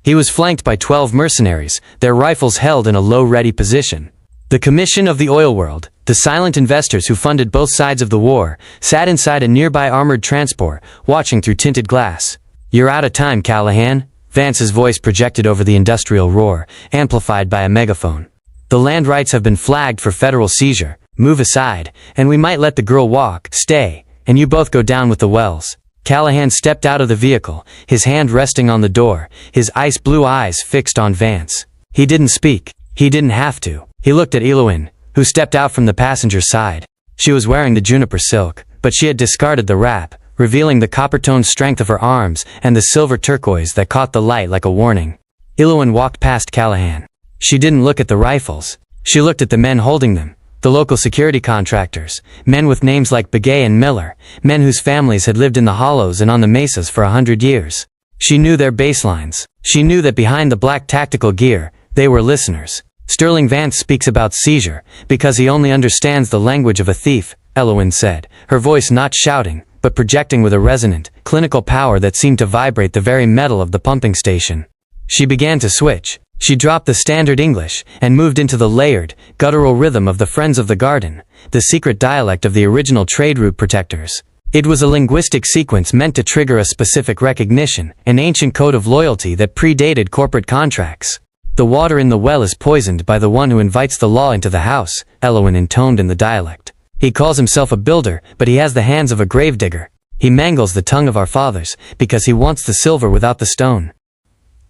A: He was flanked by 12 mercenaries, their rifles held in a low-ready position. The Commission of the Oil World, the silent investors who funded both sides of the war, sat inside a nearby armored transport, watching through tinted glass. "You're out of time, Callahan," Vance's voice projected over the industrial roar, amplified by a megaphone. "The land rights have been flagged for federal seizure. Move aside, and we might let the girl walk. Stay, and you both go down with the Wells." Callahan stepped out of the vehicle, his hand resting on the door, his ice-blue eyes fixed on Vance. He didn't speak. He didn't have to. He looked at Elowen, who stepped out from the passenger side. She was wearing the juniper silk, but she had discarded the wrap, revealing the copper-toned strength of her arms and the silver turquoise that caught the light like a warning. Elowen walked past Callahan. She didn't look at the rifles. She looked at the men holding them. The local security contractors, men with names like Begay and Miller, men whose families had lived in the hollows and on the mesas for 100 years. She knew their baselines. She knew that behind the black tactical gear, they were listeners. "Sterling Vance speaks about seizure, because he only understands the language of a thief," Elowen said, her voice not shouting, but projecting with a resonant, clinical power that seemed to vibrate the very metal of the pumping station. She began to switch. She dropped the standard English and moved into the layered, guttural rhythm of the Friends of the Garden, the secret dialect of the original trade route protectors. It was a linguistic sequence meant to trigger a specific recognition, an ancient code of loyalty that predated corporate contracts. "The water in the well is poisoned by the one who invites the law into the house," Elowen intoned in the dialect. "He calls himself a builder, but he has the hands of a gravedigger. He mangles the tongue of our fathers, because he wants the silver without the stone."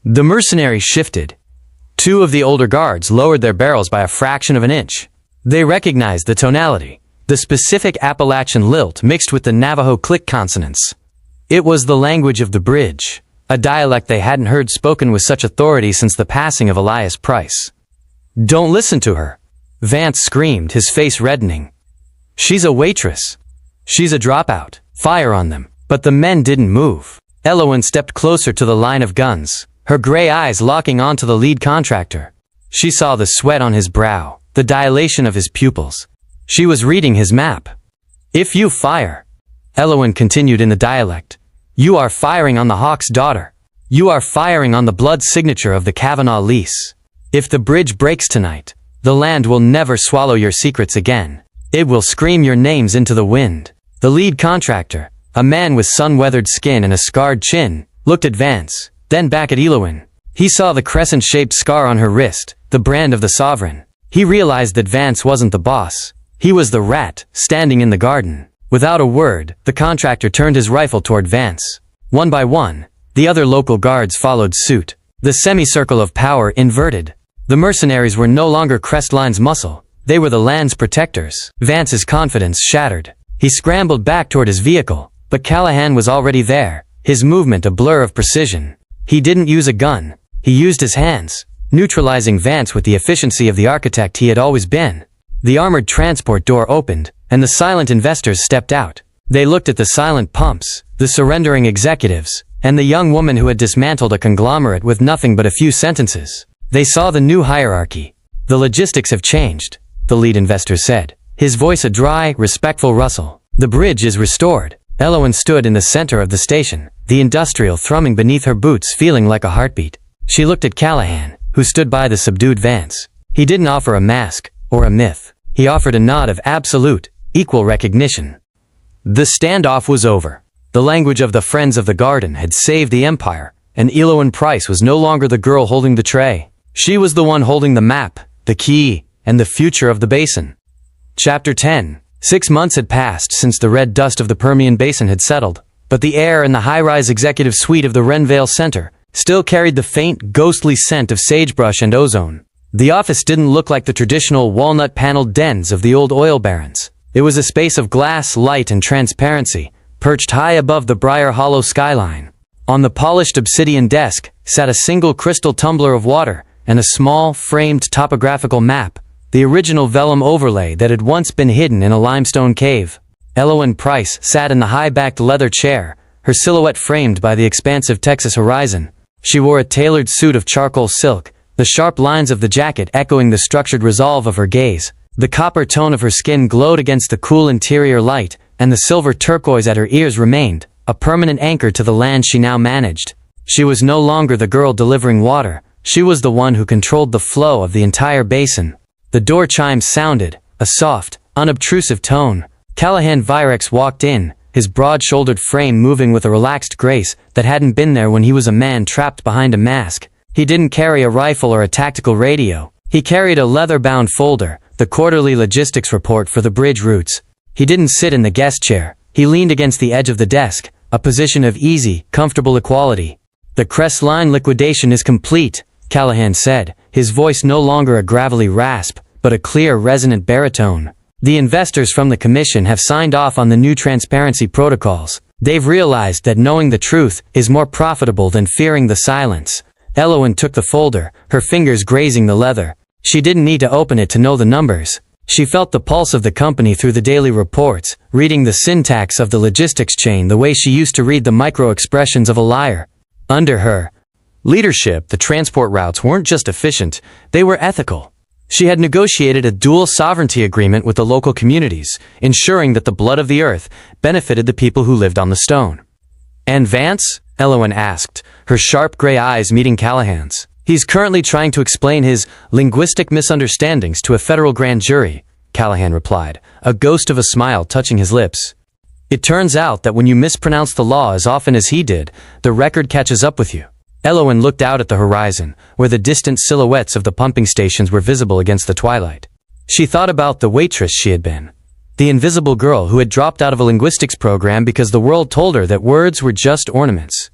A: The mercenaries shifted. Two of the older guards lowered their barrels by a fraction of an inch. They recognized the tonality, the specific Appalachian lilt mixed with the Navajo click consonants. It was the language of the bridge, a dialect they hadn't heard spoken with such authority since the passing of Elias Price. "Don't listen to her," Vance screamed, his face reddening. "She's a waitress. She's a dropout. Fire on them." But the men didn't move. Elowen stepped closer to the line of guns, her gray eyes locking onto the lead contractor. She saw the sweat on his brow, the dilation of his pupils. She was reading his map. "If you fire," Elowen continued in the dialect, "you are firing on the Hawk's daughter. You are firing on the blood signature of the Kavanaugh lease. If the bridge breaks tonight, the land will never swallow your secrets again. It will scream your names into the wind." The lead contractor, a man with sun-weathered skin and a scarred chin, looked at Vance, then back at Elowen. He saw the crescent-shaped scar on her wrist, the brand of the Sovereign. He realized that Vance wasn't the boss. He was the rat, standing in the garden. Without a word, the contractor turned his rifle toward Vance. One by one, the other local guards followed suit. The semicircle of power inverted. The mercenaries were no longer Crestline's muscle. They were the land's protectors. Vance's confidence shattered. He scrambled back toward his vehicle, but Callahan was already there, his movement a blur of precision. He didn't use a gun. He used his hands, neutralizing Vance with the efficiency of the architect he had always been. The armored transport door opened, and the silent investors stepped out. They looked at the silent pumps, the surrendering executives, and the young woman who had dismantled a conglomerate with nothing but a few sentences. They saw the new hierarchy. "The logistics have changed," the lead investor said, his voice a dry, respectful rustle. "The bridge is restored." Elowen stood in the center of the station, the industrial thrumming beneath her boots feeling like a heartbeat. She looked at Callahan, who stood by the subdued Vance. He didn't offer a mask or a myth. He offered a nod of absolute, equal recognition. The standoff was over. The language of the Friends of the Garden had saved the Empire, and Elowen Price was no longer the girl holding the tray. She was the one holding the map, the key, and the future of the basin. Chapter 10. 6 months had passed since the red dust of the Permian Basin had settled, but the air in the high-rise executive suite of the Renvale Center still carried the faint, ghostly scent of sagebrush and ozone. The office didn't look like the traditional walnut-paneled dens of the old oil barons. It was a space of glass, light, and transparency, perched high above the Briar Hollow skyline. On the polished obsidian desk sat a single crystal tumbler of water and a small, framed topographical map, the original vellum overlay that had once been hidden in a limestone cave. Elowen Price sat in the high-backed leather chair, her silhouette framed by the expansive Texas horizon. She wore a tailored suit of charcoal silk, the sharp lines of the jacket echoing the structured resolve of her gaze. The copper tone of her skin glowed against the cool interior light, and the silver turquoise at her ears remained, a permanent anchor to the land she now managed. She was no longer the girl delivering water. She was the one who controlled the flow of the entire basin. The door chimes sounded, a soft, unobtrusive tone. Callahan Virex walked in, his broad-shouldered frame moving with a relaxed grace that hadn't been there when he was a man trapped behind a mask. He didn't carry a rifle or a tactical radio. He carried a leather-bound folder, the quarterly logistics report for the bridge routes. He didn't sit in the guest chair. He leaned against the edge of the desk, a position of easy, comfortable equality. "The Crestline liquidation is complete," Callahan said, his voice no longer a gravelly rasp, but a clear, resonant baritone. "The investors from the commission have signed off on the new transparency protocols. They've realized that knowing the truth is more profitable than fearing the silence." Elowen took the folder, her fingers grazing the leather. She didn't need to open it to know the numbers. She felt the pulse of the company through the daily reports, reading the syntax of the logistics chain the way she used to read the micro-expressions of a liar. Under her leadership, the transport routes weren't just efficient, they were ethical. She had negotiated a dual sovereignty agreement with the local communities, ensuring that the blood of the earth benefited the people who lived on the stone. "And Vance?" Elowen asked, her sharp gray eyes meeting Callahan's. "He's currently trying to explain his linguistic misunderstandings to a federal grand jury," Callahan replied, a ghost of a smile touching his lips. "It turns out that when you mispronounce the law as often as he did, the record catches up with you." Elowen looked out at the horizon, where the distant silhouettes of the pumping stations were visible against the twilight. She thought about the waitress she had been. The invisible girl who had dropped out of a linguistics program because the world told her that words were just ornaments.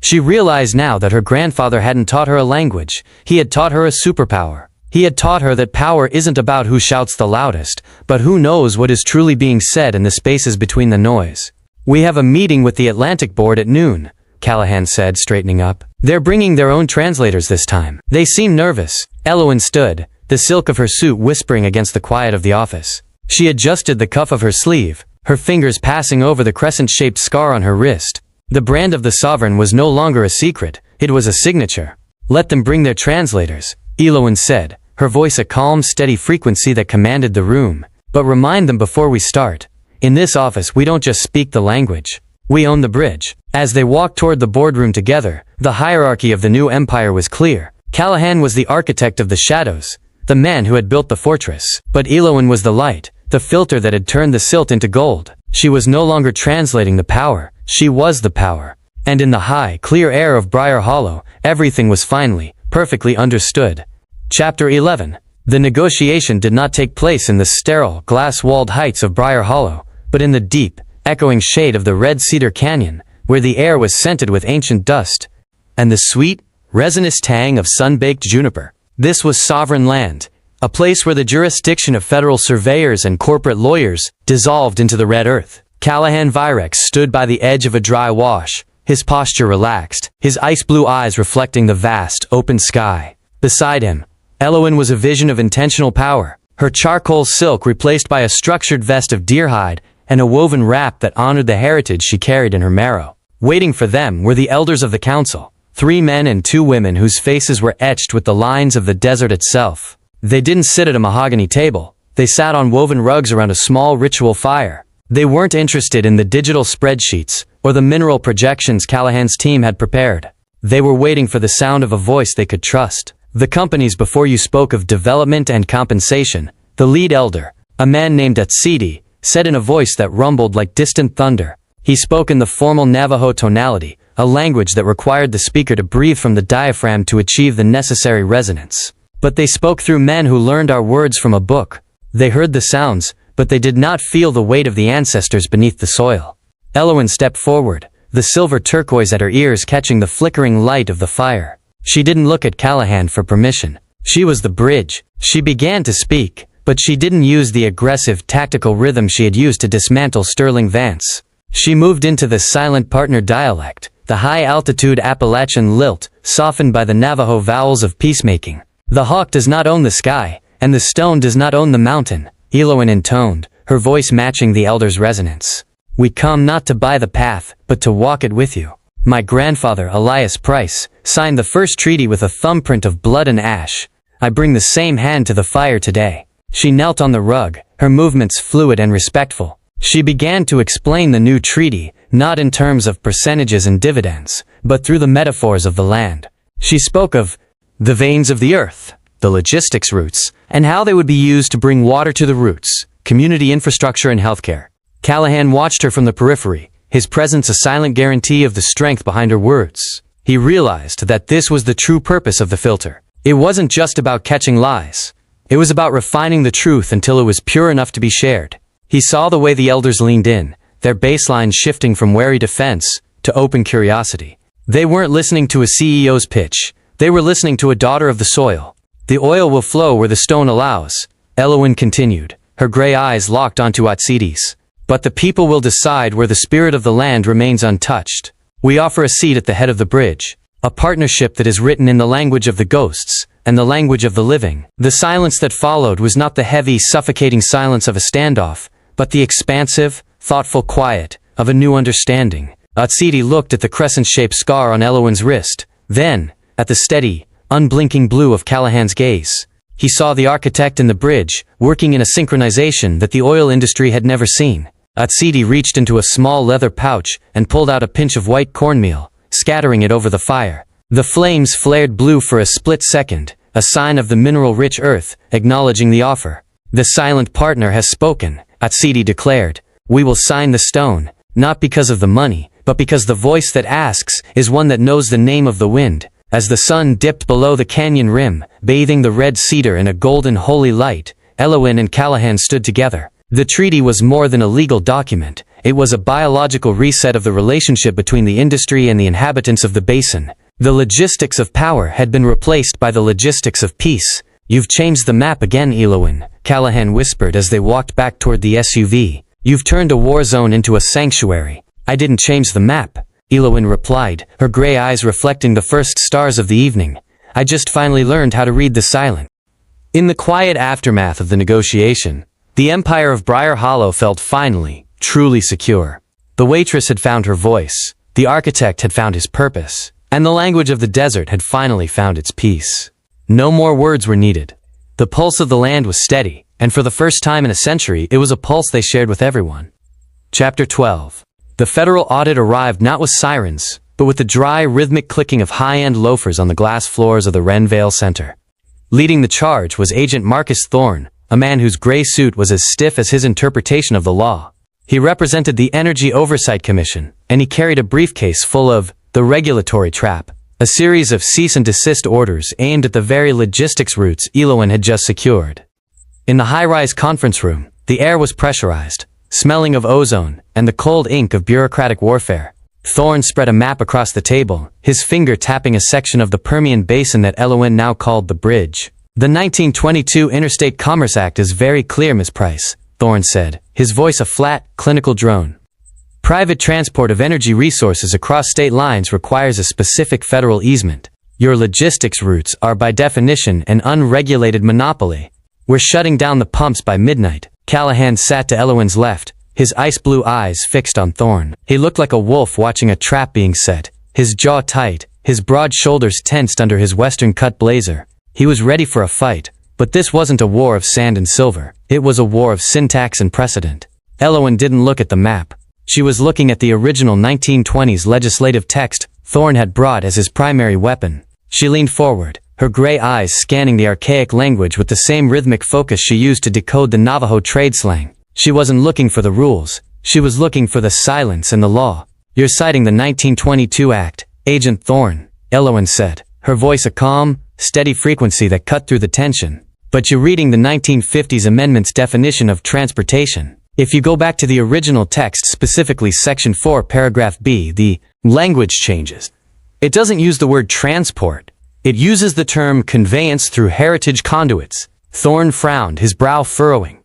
A: She realized now that her grandfather hadn't taught her a language, he had taught her a superpower. He had taught her that power isn't about who shouts the loudest, but who knows what is truly being said in the spaces between the noise. "We have a meeting with the Atlantic Board at noon," Callahan said, straightening up. "They're bringing their own translators this time. They seem nervous." Elowen stood, the silk of her suit whispering against the quiet of the office. She adjusted the cuff of her sleeve, her fingers passing over the crescent-shaped scar on her wrist. The brand of the sovereign was no longer a secret, it was a signature. "Let them bring their translators," Elowen said, her voice a calm, steady frequency that commanded the room. "But remind them before we start. In this office we don't just speak the language. We own the bridge." As they walked toward the boardroom together, the hierarchy of the new empire was clear. Callahan was the architect of the shadows, the man who had built the fortress. But Elowen was the light, the filter that had turned the silt into gold. She was no longer translating the power, she was the power. And in the high, clear air of Briar Hollow, everything was finally, perfectly understood. Chapter 11. The negotiation did not take place in the sterile, glass-walled heights of Briar Hollow, but in the deep, echoing shade of the Red Cedar Canyon, where the air was scented with ancient dust and the sweet, resinous tang of sun-baked juniper. This was sovereign land, a place where the jurisdiction of federal surveyors and corporate lawyers dissolved into the red earth. Callahan Virex stood by the edge of a dry wash, his posture relaxed, his ice-blue eyes reflecting the vast, open sky. Beside him, Elowen was a vision of intentional power, her charcoal silk replaced by a structured vest of deer hide and a woven wrap that honored the heritage she carried in her marrow. Waiting for them were the elders of the council, 3 men and 2 women whose faces were etched with the lines of the desert itself. They didn't sit at a mahogany table, they sat on woven rugs around a small ritual fire. They weren't interested in the digital spreadsheets or the mineral projections Callahan's team had prepared. They were waiting for the sound of a voice they could trust. "The companies before you spoke of development and compensation," the lead elder, a man named Atsidi, said in a voice that rumbled like distant thunder. He spoke in the formal Navajo tonality, a language that required the speaker to breathe from the diaphragm to achieve the necessary resonance. "But they spoke through men who learned our words from a book. They heard the sounds, but they did not feel the weight of the ancestors beneath the soil." Elowen stepped forward, the silver turquoise at her ears catching the flickering light of the fire. She didn't look at Callahan for permission. She was the bridge. She began to speak, but she didn't use the aggressive, tactical rhythm she had used to dismantle Sterling Vance. She moved into the silent partner dialect, the high-altitude Appalachian lilt, softened by the Navajo vowels of peacemaking. "The hawk does not own the sky, and the stone does not own the mountain," Elowen intoned, her voice matching the elder's resonance. "We come not to buy the path, but to walk it with you. My grandfather, Elias Price, signed the first treaty with a thumbprint of blood and ash. I bring the same hand to the fire today." She knelt on the rug, her movements fluid and respectful. She began to explain the new treaty, not in terms of percentages and dividends, but through the metaphors of the land. She spoke of the veins of the earth, the logistics routes, and how they would be used to bring water to the roots, community infrastructure and healthcare. Callahan watched her from the periphery, his presence a silent guarantee of the strength behind her words. He realized that this was the true purpose of the filter. It wasn't just about catching lies. It was about refining the truth until it was pure enough to be shared. He saw the way the elders leaned in, their baseline shifting from wary defense to open curiosity. They weren't listening to a CEO's pitch. They were listening to a daughter of the soil. "The oil will flow where the stone allows," Elowen continued, her gray eyes locked onto Atsidi's. "But the people will decide where the spirit of the land remains untouched. We offer a seat at the head of the bridge, a partnership that is written in the language of the ghosts and the language of the living." The silence that followed was not the heavy, suffocating silence of a standoff, but the expansive, thoughtful quiet of a new understanding. Atsidi looked at the crescent-shaped scar on Elowen's wrist, then, at the steady, unblinking blue of Callahan's gaze. He saw the architect in the bridge, working in a synchronization that the oil industry had never seen. Atsidi reached into a small leather pouch and pulled out a pinch of white cornmeal, scattering it over the fire. The flames flared blue for a split second, a sign of the mineral-rich earth, acknowledging the offer. "The silent partner has spoken," Atsidi declared. "We will sign the stone, not because of the money, but because the voice that asks is one that knows the name of the wind." As the sun dipped below the canyon rim, bathing the red cedar in a golden holy light, Elowin and Callahan stood together. The treaty was more than a legal document. It was a biological reset of the relationship between the industry and the inhabitants of the basin. The logistics of power had been replaced by the logistics of peace. "You've changed the map again, Elowin," Callahan whispered as they walked back toward the SUV. "You've turned a war zone into a sanctuary." "I didn't change the map," Elowin replied, her gray eyes reflecting the first stars of the evening. "I just finally learned how to read the silent." In the quiet aftermath of the negotiation, the empire of Briar Hollow felt finally, truly secure. The waitress had found her voice, the architect had found his purpose, and the language of the desert had finally found its peace. No more words were needed. The pulse of the land was steady, and for the first time in a century, it was a pulse they shared with everyone. Chapter 12. The federal audit arrived not with sirens, but with the dry, rhythmic clicking of high-end loafers on the glass floors of the Renvale Center. Leading the charge was Agent Marcus Thorne, a man whose gray suit was as stiff as his interpretation of the law. He represented the Energy Oversight Commission, and he carried a briefcase full of the regulatory trap, a series of cease and desist orders aimed at the very logistics routes Elowin had just secured. In the high-rise conference room, the air was pressurized, smelling of ozone and the cold ink of bureaucratic warfare. Thorne spread a map across the table, his finger tapping a section of the Permian Basin that Elowin now called the bridge. "The 1922 Interstate Commerce Act is very clear, Ms. Price," Thorne said, his voice a flat, clinical drone. "Private transport of energy resources across state lines requires a specific federal easement. Your logistics routes are by definition an unregulated monopoly. We're shutting down the pumps by midnight." Callahan sat to Elowin's left, his ice-blue eyes fixed on Thorne. He looked like a wolf watching a trap being set, his jaw tight, his broad shoulders tensed under his western-cut blazer. He was ready for a fight, but this wasn't a war of sand and silver. It was a war of syntax and precedent. Elowin didn't look at the map. She was looking at the original 1920s legislative text Thorne had brought as his primary weapon. She leaned forward, her gray eyes scanning the archaic language with the same rhythmic focus she used to decode the Navajo trade slang. She wasn't looking for the rules. She was looking for the silence and the law. "You're citing the 1922 Act, Agent Thorne," Elowin said, her voice a calm, steady frequency that cut through the tension. "But you're reading the 1950s amendment's definition of transportation. If you go back to the original text, specifically Section 4, Paragraph B, the language changes. It doesn't use the word transport. It uses the term conveyance through heritage conduits." Thorne frowned, his brow furrowing.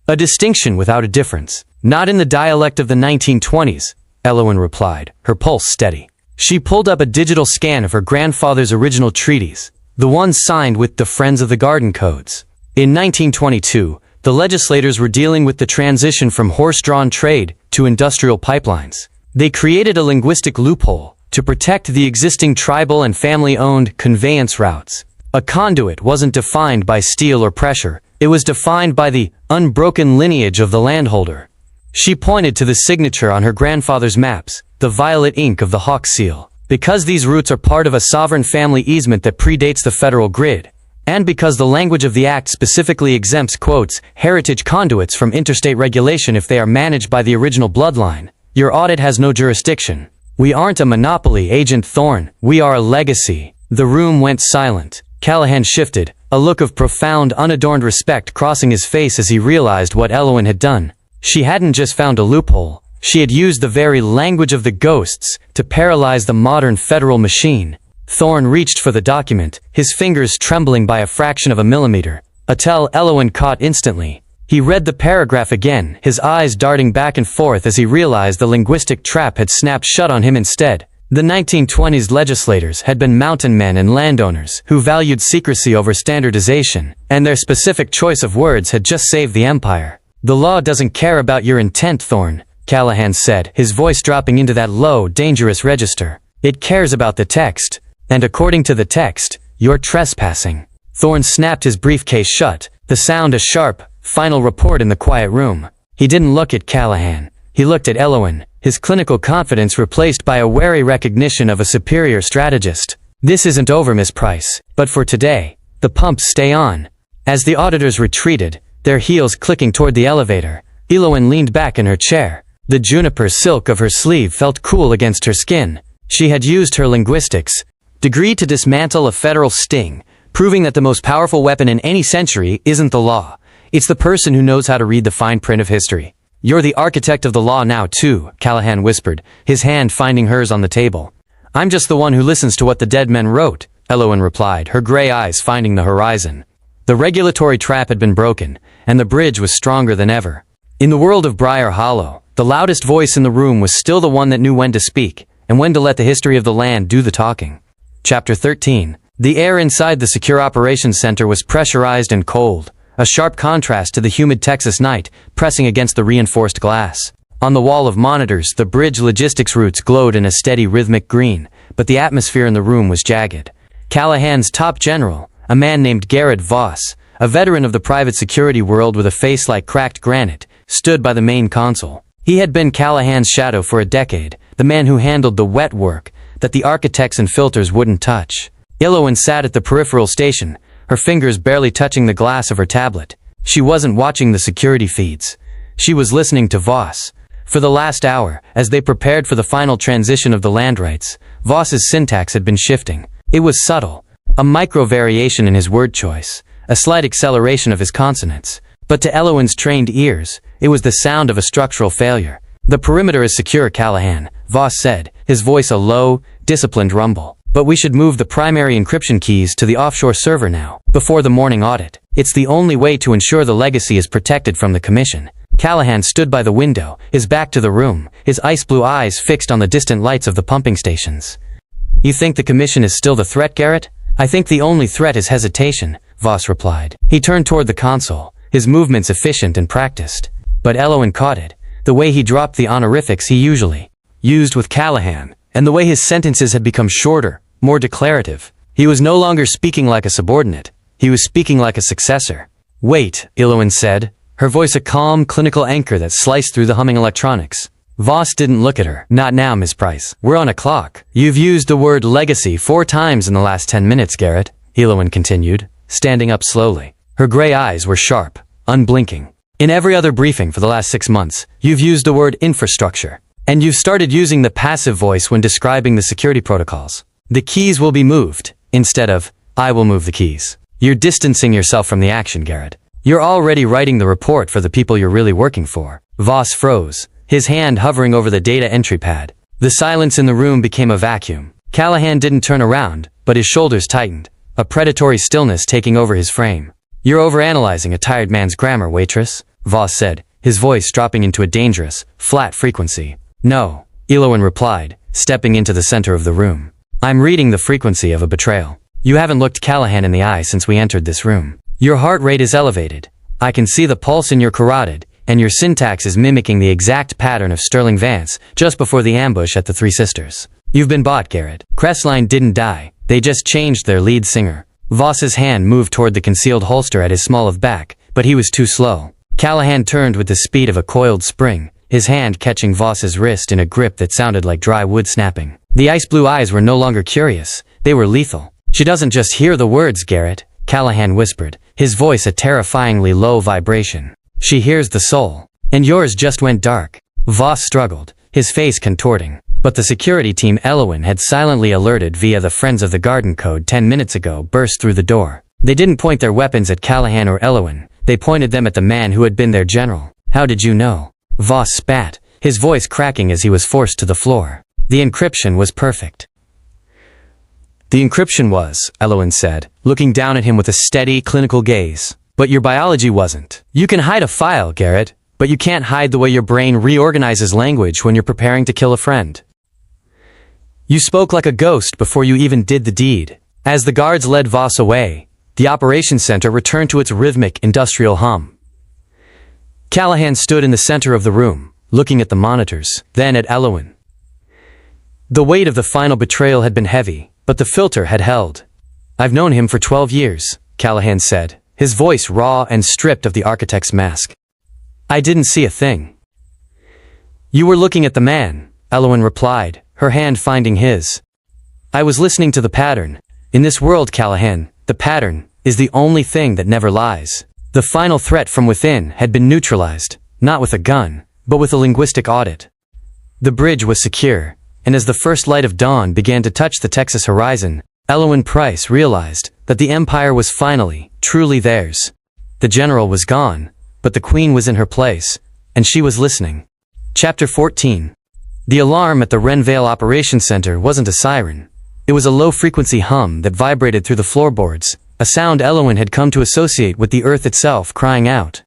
A: "A distinction without a difference. Not in the dialect of the 1920s, Elowin replied, her pulse steady. She pulled up a digital scan of her grandfather's original treaties, the ones signed with the Friends of the Garden Codes. In 1922, the legislators were dealing with the transition from horse-drawn trade to industrial pipelines. They created a linguistic loophole to protect the existing tribal and family-owned conveyance routes. A conduit wasn't defined by steel or pressure, it was defined by the unbroken lineage of the landholder. She pointed to the signature on her grandfather's maps, the violet ink of the hawk seal. Because these routes are part of a sovereign family easement that predates the federal grid, and because the language of the Act specifically exempts, quotes, heritage conduits from interstate regulation if they are managed by the original bloodline, your audit has no jurisdiction. We aren't a monopoly, Agent Thorne. We are a legacy. The room went silent. Callahan shifted, a look of profound, unadorned respect crossing his face as he realized what Elowin had done. She hadn't just found a loophole. She had used the very language of the ghosts to paralyze the modern federal machine. Thorne reached for the document, his fingers trembling by a fraction of a millimeter. A tell Elowin caught instantly. He read the paragraph again, his eyes darting back and forth as he realized the linguistic trap had snapped shut on him instead. The 1920s legislators had been mountain men and landowners who valued secrecy over standardization, and their specific choice of words had just saved the empire. The law doesn't care about your intent, Thorne, Callahan said, his voice dropping into that low, dangerous register. It cares about the text. And according to the text, you're trespassing. Thorne snapped his briefcase shut, the sound a sharp, final report in the quiet room. He didn't look at Callahan. He looked at Elowen, his clinical confidence replaced by a wary recognition of a superior strategist. This isn't over, Miss Price, but for today, the pumps stay on. As the auditors retreated, their heels clicking toward the elevator, Elowen leaned back in her chair. The juniper silk of her sleeve felt cool against her skin. She had used her linguistics degree to dismantle a federal sting, proving that the most powerful weapon in any century isn't the law. It's the person who knows how to read the fine print of history. You're the architect of the law now, too, Callahan whispered, his hand finding hers on the table. I'm just the one who listens to what the dead men wrote, Elowen replied, her gray eyes finding the horizon. The regulatory trap had been broken, and the bridge was stronger than ever. In the world of Briar Hollow, the loudest voice in the room was still the one that knew when to speak, and when to let the history of the land do the talking. Chapter 13. The air inside the Secure Operations Center was pressurized and cold, a sharp contrast to the humid Texas night, pressing against the reinforced glass. On the wall of monitors, the bridge logistics routes glowed in a steady rhythmic green, but the atmosphere in the room was jagged. Callahan's top general, a man named Garrett Voss, a veteran of the private security world with a face like cracked granite, stood by the main console. He had been Callahan's shadow for a decade, the man who handled the wet work that the architects and filters wouldn't touch. Elowen sat at the peripheral station, her fingers barely touching the glass of her tablet. She wasn't watching the security feeds. She was listening to Voss. For the last hour, as they prepared for the final transition of the land rights, Voss's syntax had been shifting. It was subtle, a micro-variation in his word choice, a slight acceleration of his consonants. But to Elowen's trained ears, it was the sound of a structural failure. The perimeter is secure, Callahan, Voss said, his voice a low, disciplined rumble. But we should move the primary encryption keys to the offshore server now, before the morning audit. It's the only way to ensure the legacy is protected from the commission. Callahan stood by the window, his back to the room, his ice-blue eyes fixed on the distant lights of the pumping stations. You think the commission is still the threat, Garrett? I think the only threat is hesitation, Voss replied. He turned toward the console, his movements efficient and practiced. But Elowen caught it, the way he dropped the honorifics he usually used with Callahan, and the way his sentences had become shorter, more declarative. He was no longer speaking like a subordinate. He was speaking like a successor. Wait, Elowen said, her voice a calm, clinical anchor that sliced through the humming electronics. Voss didn't look at her. Not now, Miss Price. We're on a clock. You've used the word legacy 4 times in the last 10 minutes, Garrett, Elowen continued, standing up slowly. Her gray eyes were sharp, unblinking. In every other briefing for the last 6 months, you've used the word infrastructure. And you've started using the passive voice when describing the security protocols. The keys will be moved, instead of, I will move the keys. You're distancing yourself from the action, Garrett. You're already writing the report for the people you're really working for. Voss froze, his hand hovering over the data entry pad. The silence in the room became a vacuum. Callahan didn't turn around, but his shoulders tightened, a predatory stillness taking over his frame. You're overanalyzing a tired man's grammar, waitress, Voss said, his voice dropping into a dangerous, flat frequency. No, Elowen replied, stepping into the center of the room. I'm reading the frequency of a betrayal. You haven't looked Callahan in the eye since we entered this room. Your heart rate is elevated. I can see the pulse in your carotid, and your syntax is mimicking the exact pattern of Sterling Vance just before the ambush at the Three Sisters. You've been bought, Garrett. Crestline didn't die. They just changed their lead singer. Voss's hand moved toward the concealed holster at his small of back, but he was too slow. Callahan turned with the speed of a coiled spring, his hand catching Voss's wrist in a grip that sounded like dry wood snapping. The ice-blue eyes were no longer curious. They were lethal. She doesn't just hear the words, Garrett, Callahan whispered, his voice a terrifyingly low vibration. She hears the soul. And yours just went dark. Voss struggled, his face contorting. But the security team Elowen had silently alerted via the Friends of the Garden code 10 minutes ago burst through the door. They didn't point their weapons at Callahan or Elowen. They pointed them at the man who had been their general. How did you know? Voss spat, his voice cracking as he was forced to the floor. The encryption was perfect. The encryption was, Elowen said, looking down at him with a steady, clinical gaze. But your biology wasn't. You can hide a file, Garrett, but you can't hide the way your brain reorganizes language when you're preparing to kill a friend. You spoke like a ghost before you even did the deed. As the guards led Voss away, the operations center returned to its rhythmic, industrial hum. Callahan stood in the center of the room, looking at the monitors, then at Elowen. The weight of the final betrayal had been heavy, but the filter had held. I've known him for 12 years, Callahan said, his voice raw and stripped of the architect's mask. I didn't see a thing. You were looking at the man, Elowen replied, her hand finding his. I was listening to the pattern. In this world, Callahan, the pattern is the only thing that never lies. The final threat from within had been neutralized, not with a gun, but with a linguistic audit. The bridge was secure, and as the first light of dawn began to touch the Texas horizon, Elowen Price realized that the empire was finally, truly theirs. The general was gone, but the queen was in her place, and she was listening. Chapter 14. The alarm at the Renvale Operations Center wasn't a siren. It was a low-frequency hum that vibrated through the floorboards, a sound Elowen had come to associate with the earth itself crying out.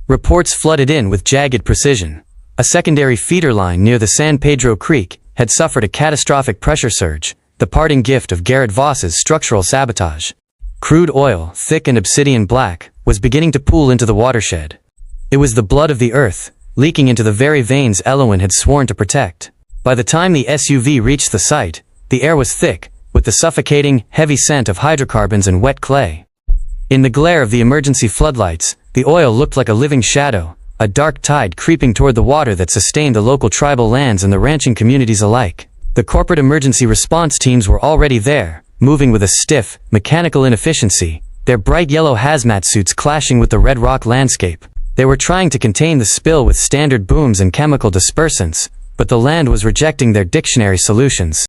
A: Reports flooded in with jagged precision. A secondary feeder line near the San Pedro Creek had suffered a catastrophic pressure surge, the parting gift of Garrett Voss's structural sabotage. Crude oil, thick and obsidian black, was beginning to pool into the watershed. It was the blood of the earth, leaking into the very veins Elowen had sworn to protect. By the time the SUV reached the site, the air was thick, with the suffocating, heavy scent of hydrocarbons and wet clay. In the glare of the emergency floodlights, the oil looked like a living shadow, a dark tide creeping toward the water that sustained the local tribal lands and the ranching communities alike. The corporate emergency response teams were already there, moving with a stiff, mechanical inefficiency, their bright yellow hazmat suits clashing with the red rock landscape. They were trying to contain the spill with standard booms and chemical dispersants, but the land was rejecting their dictionary solutions.